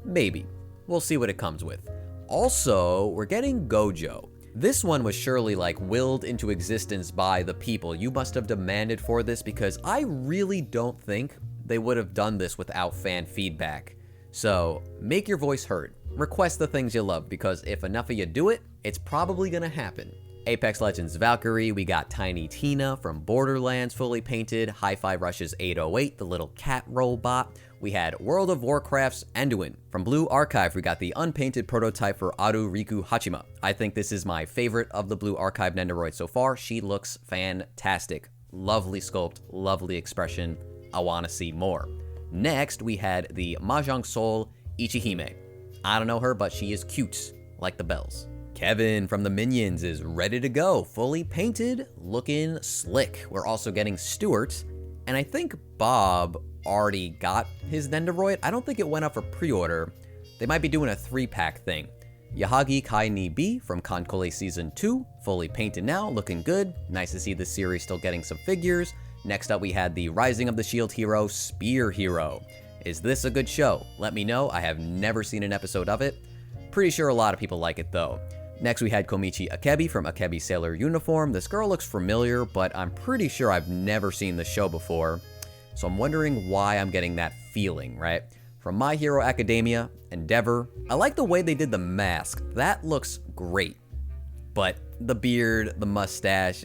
Maybe. We'll see what it comes with. Also, we're getting Gojo. This one was surely like willed into existence by the people. You must have demanded for this, because I really don't think they would have done this without fan feedback. So make your voice heard. Request the things you love, because if enough of you do it, it's probably gonna happen. Apex Legends Valkyrie, we got Tiny Tina from Borderlands fully painted, Hi-Fi Rush's 808, the little cat robot. We had World of Warcraft's Anduin. From Blue Archive, we got the unpainted prototype for Aru Riku Hachima. I think this is my favorite of the Blue Archive Nendoroids so far. She looks fantastic. Lovely sculpt, lovely expression. I want to see more. Next, we had the Mahjong Soul Ichihime. I don't know her, but she is cute, like the bells. Kevin from the Minions is ready to go, fully painted, looking slick. We're also getting Stuart, and I think Bob already got his Nendoroid. I don't think it went up for pre-order. They might be doing a 3-pack thing. Yahagi Kai Ni B from Konkole Season 2, fully painted now, looking good. Nice to see the series still getting some figures. Next up, we had the Rising of the Shield Hero Spear Hero. Is this a good show? Let me know. I have never seen an episode of it. Pretty sure a lot of people like it though. Next, we had Komichi Akebi from Akebi Sailor Uniform. This girl looks familiar, but I'm pretty sure I've never seen the show before. So I'm wondering why I'm getting that feeling, right? From My Hero Academia, Endeavor. I like the way they did the mask. That looks great. But the beard, the mustache,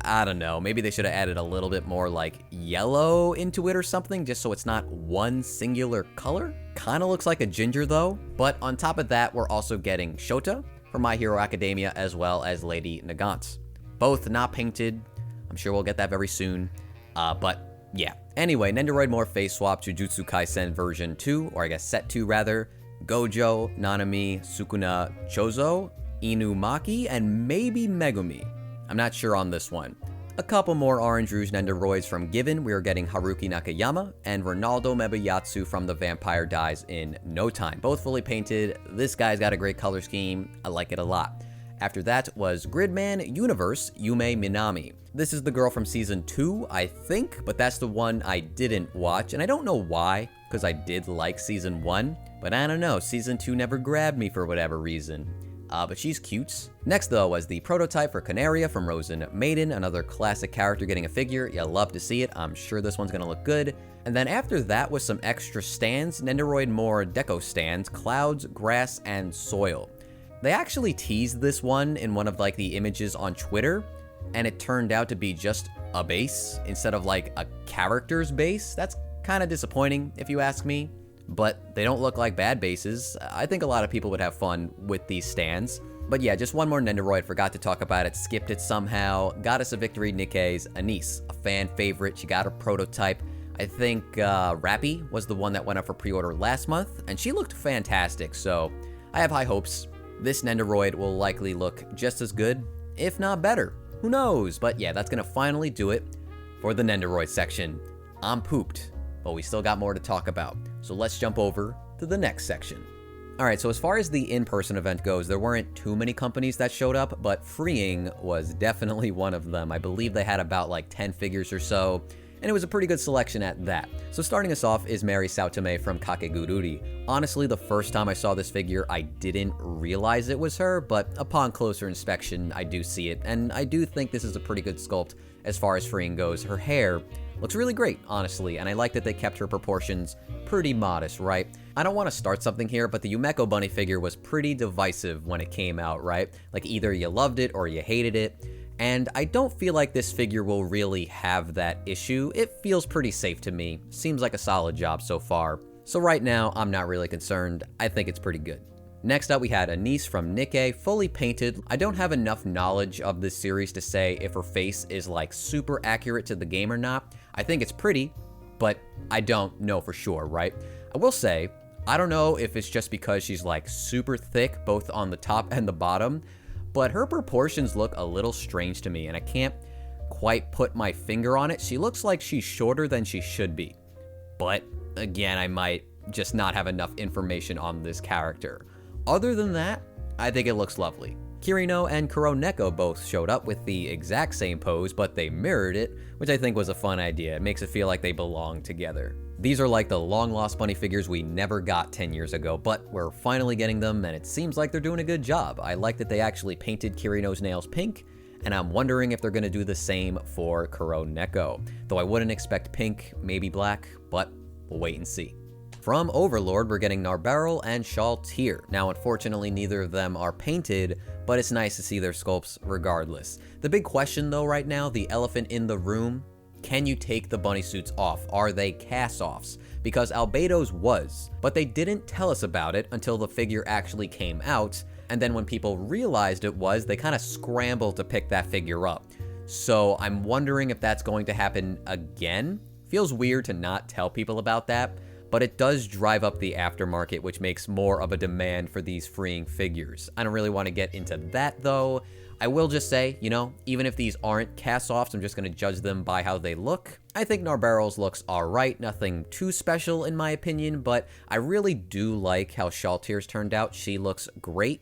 I don't know. Maybe they should have added a little bit more like yellow into it or something, just so it's not one singular color. Kind of looks like a ginger though. But on top of that, we're also getting Shota from My Hero Academia, as well as Lady Nagant. Both not painted. I'm sure we'll get that very soon. But yeah. Anyway, Nendoroid More Face Swap Jujutsu Kaisen version 2, or I guess set 2 rather. Gojo, Nanami, Sukuna, Chozo, Inumaki, and maybe Megumi. I'm not sure on this one. A couple more Orange Rouge Nendoroids from Given. We are getting Haruki Nakayama and Ronaldo Mebayatsu from The Vampire Dies in No Time. Both fully painted. This guy's got a great color scheme. I like it a lot. After that was Gridman Universe Yume Minami. This is the girl from Season 2, I think, but that's the one I didn't watch, and I don't know why, because I did like Season 1, but I don't know, Season 2 never grabbed me for whatever reason. But she's cute. Next, though, was the prototype for Canaria from Rosen Maiden, another classic character getting a figure. You love to see it. I'm sure this one's gonna look good. And then after that was some extra stands, Nendoroid More Deco stands, Clouds, Grass, and Soil. They actually teased this one in one of like the images on Twitter, and it turned out to be just a base instead of like a character's base. That's kind of disappointing if you ask me. But they don't look like bad bases. I think a lot of people would have fun with these stands. But yeah, just one more Nendoroid, forgot to talk about it, skipped it somehow. Got us a victory, Nikkei's Anise, a fan favorite. She got a prototype. I think Rappy was the one that went up for pre-order last month, and she looked fantastic, so I have high hopes. This Nendoroid will likely look just as good, if not better. Who knows? But yeah, that's gonna finally do it for the Nendoroid section. I'm pooped, but we still got more to talk about. So let's jump over to the next section. Alright, so as far as the in-person event goes, there weren't too many companies that showed up, but Freeing was definitely one of them. I believe they had about like 10 figures or so, and it was a pretty good selection at that. So starting us off is Mary Saotome from Kakegururi. Honestly, the first time I saw this figure, I didn't realize it was her, but upon closer inspection, I do see it, and I do think this is a pretty good sculpt as far as Freeing goes. Her hair looks really great, honestly, and I like that they kept her proportions pretty modest, right? I don't want to start something here, but the Yumeko bunny figure was pretty divisive when it came out, right? Like either you loved it or you hated it, and I don't feel like this figure will really have that issue. It feels pretty safe to me. Seems like a solid job so far. So right now, I'm not really concerned. I think it's pretty good. Next up, we had Anise from Nikkei, fully painted. I don't have enough knowledge of this series to say if her face is like super accurate to the game or not. I think it's pretty, but I don't know for sure, right? I will say, I don't know if it's just because she's like super thick, both on the top and the bottom, but her proportions look a little strange to me, and I can't quite put my finger on it. She looks like she's shorter than she should be, but again, I might just not have enough information on this character. Other than that, I think it looks lovely. Kirino and Kuroneko both showed up with the exact same pose, but they mirrored it, which I think was a fun idea. It makes it feel like they belong together. These are like the long-lost bunny figures we never got 10 years ago, but we're finally getting them, and it seems like they're doing a good job. I like that they actually painted Kirino's nails pink, and I'm wondering if they're going to do the same for Kuroneko. Though I wouldn't expect pink, maybe black, but we'll wait and see. From Overlord, we're getting Narbarrel and Shaltir. Now, unfortunately, neither of them are painted, but it's nice to see their sculpts regardless. The big question, though, right now, the elephant in the room, can you take the bunny suits off? Are they cast-offs? Because Albedo's was, but they didn't tell us about it until the figure actually came out, and then when people realized it was, they kind of scrambled to pick that figure up. So I'm wondering if that's going to happen again. Feels weird to not tell people about that, but it does drive up the aftermarket, which makes more of a demand for these freeing figures. I don't really want to get into that, though. I will just say, you know, even if these aren't cast-offs, I'm just going to judge them by how they look. I think Narbarrel's looks alright, nothing too special in my opinion, but I really do like how Shaltir's turned out. She looks great.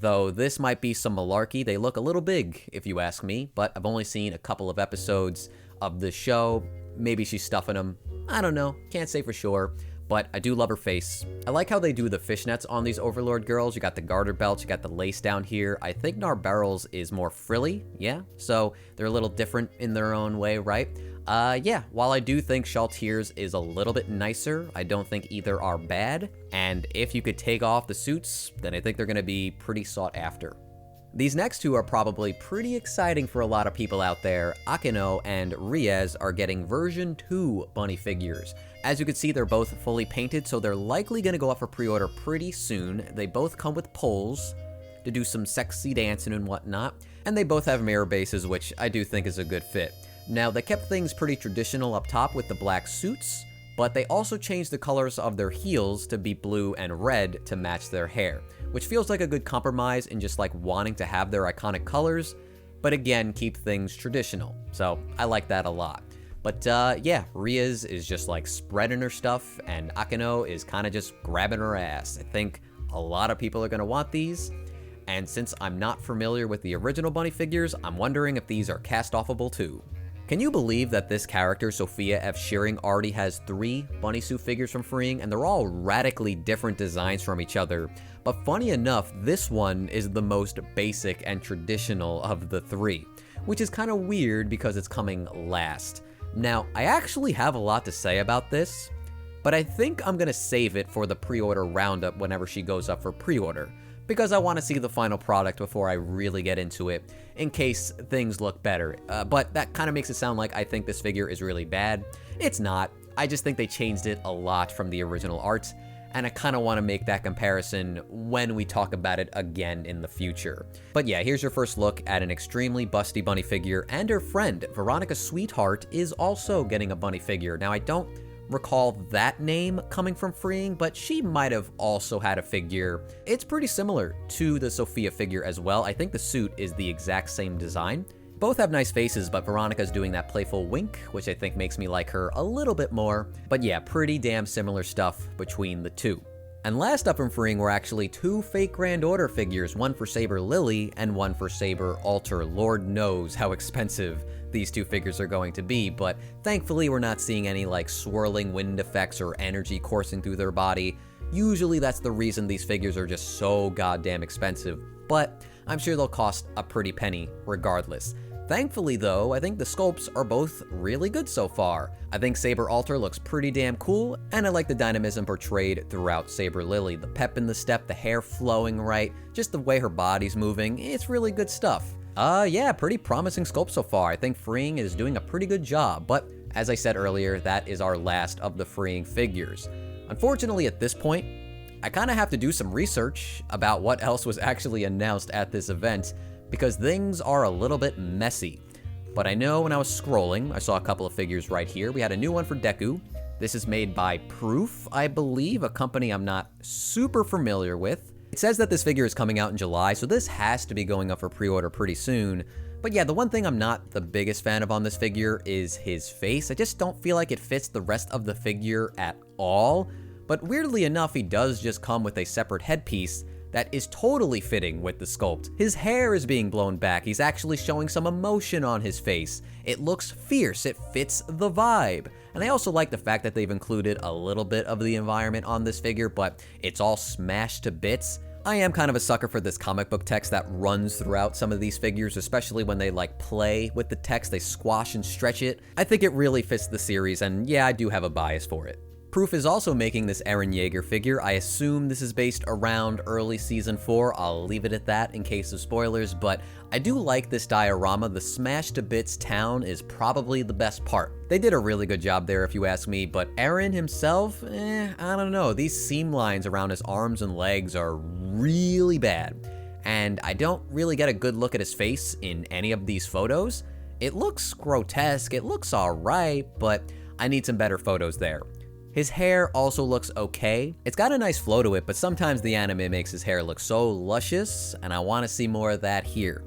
Though this might be some malarkey, they look a little big, if you ask me, but I've only seen a couple of episodes of the show. Maybe she's stuffing them. I don't know, can't say for sure, but I do love her face. I like how they do the fishnets on these Overlord girls. You got the garter belts, you got the lace down here. I think Narbarrel's is more frilly, yeah? So they're a little different in their own way, right? Yeah, while I do think Shaltir's is a little bit nicer, I don't think either are bad. And if you could take off the suits, then I think they're gonna be pretty sought after. These next two are probably pretty exciting for a lot of people out there. Akeno and Riez are getting version 2 bunny figures. As you can see, they're both fully painted, so they're likely gonna go up for pre-order pretty soon. They both come with poles to do some sexy dancing and whatnot, and they both have mirror bases, which I do think is a good fit. Now, they kept things pretty traditional up top with the black suits, but they also changed the colors of their heels to be blue and red to match their hair, which feels like a good compromise in just like wanting to have their iconic colors, but again, keep things traditional. So I like that a lot. But yeah, Riez is just like spreading her stuff, and Akeno is kind of just grabbing her ass. I think a lot of people are gonna want these, and since I'm not familiar with the original bunny figures, I'm wondering if these are cast-offable too. Can you believe that this character, Sophia F. Shearing, already has 3 bunny suit figures from Freeing, and they're all radically different designs from each other? But funny enough, this one is the most basic and traditional of the 3, which is kind of weird because it's coming last. Now, I actually have a lot to say about this, but I think I'm gonna save it for the pre-order roundup whenever she goes up for pre-order, because I want to see the final product before I really get into it, in case things look better. But that kind of makes it sound like I think this figure is really bad. It's not. I just think they changed it a lot from the original art, and I kind of want to make that comparison when we talk about it again in the future. But yeah, here's your first look at an extremely busty bunny figure, and her friend, Veronica Sweetheart, is also getting a bunny figure. Now, I don't recall that name coming from Freeing, but she might have also had a figure. It's pretty similar to the Sophia figure as well. I think the suit is the exact same design. Both have nice faces, but Veronica's doing that playful wink, which I think makes me like her a little bit more. But yeah, pretty damn similar stuff between the two. And last up from Freeing were actually 2 fake Grand Order figures, one for Saber Lily and one for Saber Alter. Lord knows how expensive these 2 figures are going to be, but thankfully we're not seeing any like swirling wind effects or energy coursing through their body. Usually that's the reason these figures are just so goddamn expensive, but I'm sure they'll cost a pretty penny regardless. Thankfully though, I think the sculpts are both really good so far. I think Saber Alter looks pretty damn cool, and I like the dynamism portrayed throughout Saber Lily. The pep in the step, the hair flowing right, just the way her body's moving, it's really good stuff. Yeah, pretty promising sculpt so far. I think Freeing is doing a pretty good job, but as I said earlier, that is our last of the Freeing figures. Unfortunately, at this point, I kind of have to do some research about what else was actually announced at this event, because things are a little bit messy. But I know when I was scrolling, I saw a couple of figures right here. We had a new one for Deku. This is made by Proof, I believe, a company I'm not super familiar with. It says that this figure is coming out in July, so this has to be going up for pre-order pretty soon. But yeah, the one thing I'm not the biggest fan of on this figure is his face. I just don't feel like it fits the rest of the figure at all. But weirdly enough, he does just come with a separate headpiece that is totally fitting with the sculpt. His hair is being blown back. He's actually showing some emotion on his face. It looks fierce. It fits the vibe. And I also like the fact that they've included a little bit of the environment on this figure, but it's all smashed to bits. I am kind of a sucker for this comic book text that runs throughout some of these figures, especially when they like play with the text, they squash and stretch it. I think it really fits the series, and yeah, I do have a bias for it. Proof is also making this Eren Yeager figure. I assume this is based around early season 4. I'll leave it at that in case of spoilers, but I do like this diorama. The smashed to bits town is probably the best part. They did a really good job there if you ask me, but Eren himself, I don't know. These seam lines around his arms and legs are really bad, and I don't really get a good look at his face in any of these photos. It looks grotesque, it looks alright, but I need some better photos there. His hair also looks okay. It's got a nice flow to it, but sometimes the anime makes his hair look so luscious, and I want to see more of that here.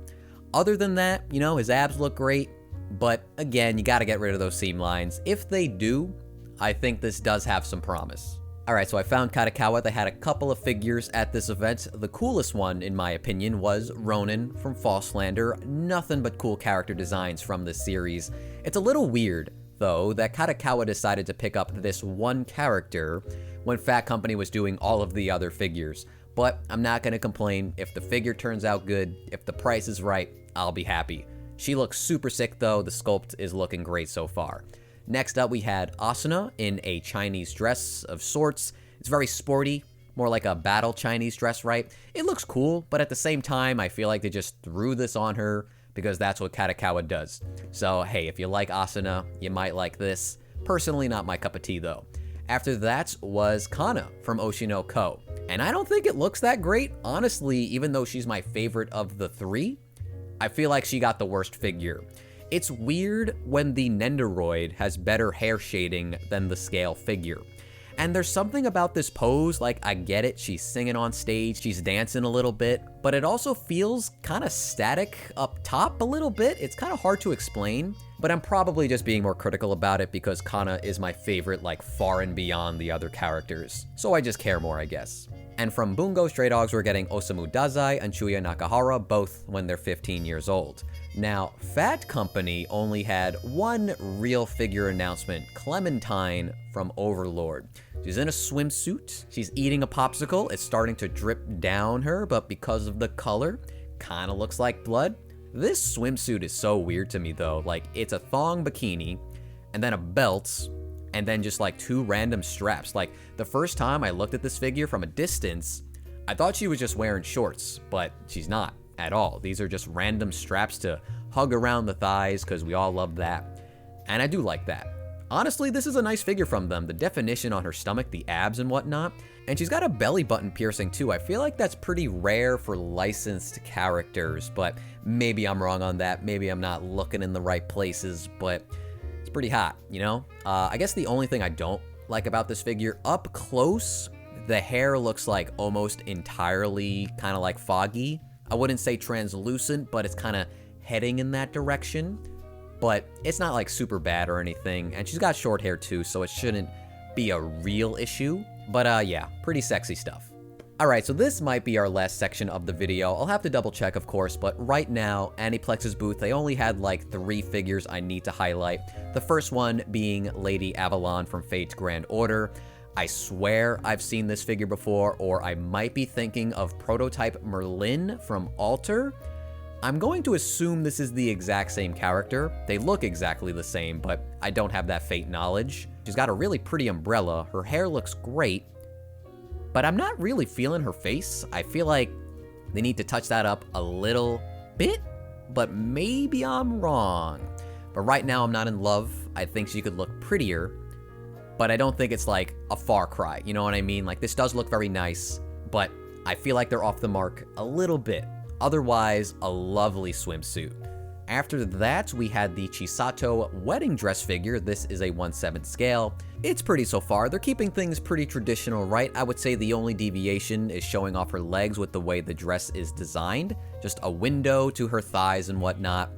Other than that, you know, his abs look great, but again, you gotta get rid of those seam lines. If they do, I think this does have some promise. Alright, so I found Kadokawa. They had a couple of figures at this event. The coolest one, in my opinion, was Ronin from Falslander. Nothing but cool character designs from this series. It's a little weird, though, that Kadokawa decided to pick up this one character when Fat Company was doing all of the other figures. But I'm not gonna complain. If the figure turns out good, if the price is right, I'll be happy. She looks super sick though. The sculpt is looking great so far. Next up, we had Asuna in a Chinese dress of sorts. It's very sporty, more like a battle Chinese dress, right? It looks cool, but at the same time, I feel like they just threw this on her because that's what Kadokawa does. So hey, if you like Asuna, you might like this. Personally, not my cup of tea though. After that was Kana from Oshinoko. And I don't think it looks that great. Honestly, even though she's my favorite of the three, I feel like she got the worst figure. It's weird when the Nendoroid has better hair shading than the scale figure. And there's something about this pose, like I get it, she's singing on stage, she's dancing a little bit, but it also feels kind of static up top a little bit. It's kind of hard to explain, but I'm probably just being more critical about it because Kana is my favorite, like far and beyond the other characters. So I just care more, I guess. And from Bungo Stray Dogs, we're getting Osamu Dazai and Chuya Nakahara, both when they're 15 years old. Now, Fat Company only had one real figure announcement, Clementine from Overlord. She's in a swimsuit, she's eating a popsicle, it's starting to drip down her, but because of the color, kinda looks like blood. This swimsuit is so weird to me though, like it's a thong bikini, and then a belt, and then just like two random straps. Like the first time I looked at this figure from a distance, I thought she was just wearing shorts, but she's not at all. These are just random straps to hug around the thighs because we all love that. And I do like that. Honestly, this is a nice figure from them. The definition on her stomach, the abs and whatnot. And she's got a belly button piercing too. I feel like that's pretty rare for licensed characters, but maybe I'm wrong on that. Maybe I'm not looking in the right places, but it's pretty hot, you know? I guess the only thing I don't like about this figure, up close, the hair looks like almost entirely kind of like foggy. I wouldn't say translucent, but it's kind of heading in that direction. But it's not like super bad or anything, and she's got short hair too, so it shouldn't be a real issue. But yeah, pretty sexy stuff. Alright, so this might be our last section of the video. I'll have to double check, of course, but right now, Aniplex's booth, they only had like 3 figures I need to highlight. The first one being Lady Avalon from Fate's Grand Order. I swear I've seen this figure before, or I might be thinking of Prototype Merlin from Alter. I'm going to assume this is the exact same character. They look exactly the same, but I don't have that Fate knowledge. She's got a really pretty umbrella, her hair looks great, but I'm not really feeling her face. I feel like they need to touch that up a little bit, but maybe I'm wrong. But right now I'm not in love. I think she could look prettier, but I don't think it's like a far cry, you know what I mean? Like this does look very nice, but I feel like they're off the mark a little bit. Otherwise, a lovely swimsuit. After that, we had the Chisato wedding dress figure. This is a 1/7 scale. It's pretty so far. They're keeping things pretty traditional, right? I would say the only deviation is showing off her legs with the way the dress is designed. Just a window to her thighs and whatnot.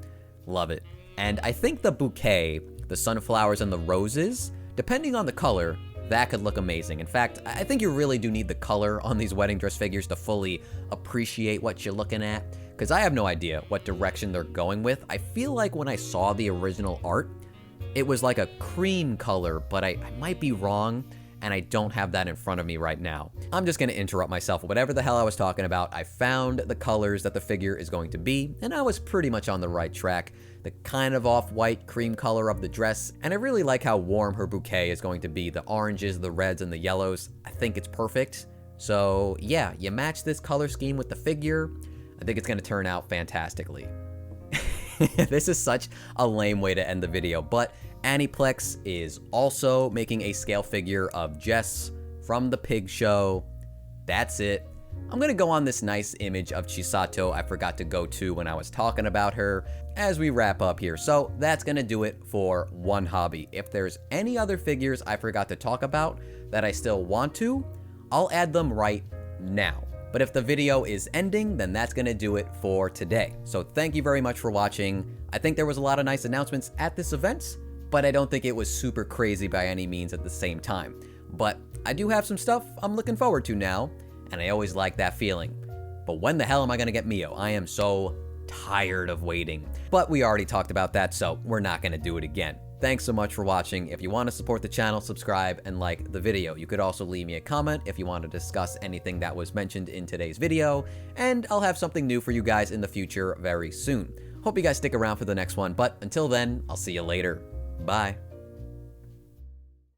Love it. And I think the bouquet, the sunflowers and the roses, depending on the color, that could look amazing. In fact, I think you really do need the color on these wedding dress figures to fully appreciate what you're looking at, because I have no idea what direction they're going with. I feel like when I saw the original art, it was like a cream color, but I might be wrong, and I don't have that in front of me right now. I'm just gonna interrupt myself. Whatever the hell I was talking about, I found the colors that the figure is going to be, and I was pretty much on the right track. The kind of off-white cream color of the dress, and I really like how warm her bouquet is going to be. The oranges, the reds, and the yellows. I think it's perfect. So yeah, you match this color scheme with the figure, I think it's gonna turn out fantastically. This is such a lame way to end the video, but Aniplex is also making a scale figure of Jess from the pig show. That's it. I'm gonna go on this nice image of Chisato I forgot to go to when I was talking about her as we wrap up here. So that's gonna do it for WonHobby. If there's any other figures I forgot to talk about that I still want to, I'll add them right now. But if the video is ending, then that's gonna do it for today. So thank you very much for watching. I think there was a lot of nice announcements at this event, but I don't think it was super crazy by any means at the same time. But I do have some stuff I'm looking forward to now, and I always like that feeling. But when the hell am I gonna get Mio? I am so tired of waiting. But we already talked about that, so we're not gonna do it again. Thanks so much for watching. If you want to support the channel, subscribe and like the video. You could also leave me a comment if you want to discuss anything that was mentioned in today's video, and I'll have something new for you guys in the future very soon. Hope you guys stick around for the next one, but until then, I'll see you later. Bye.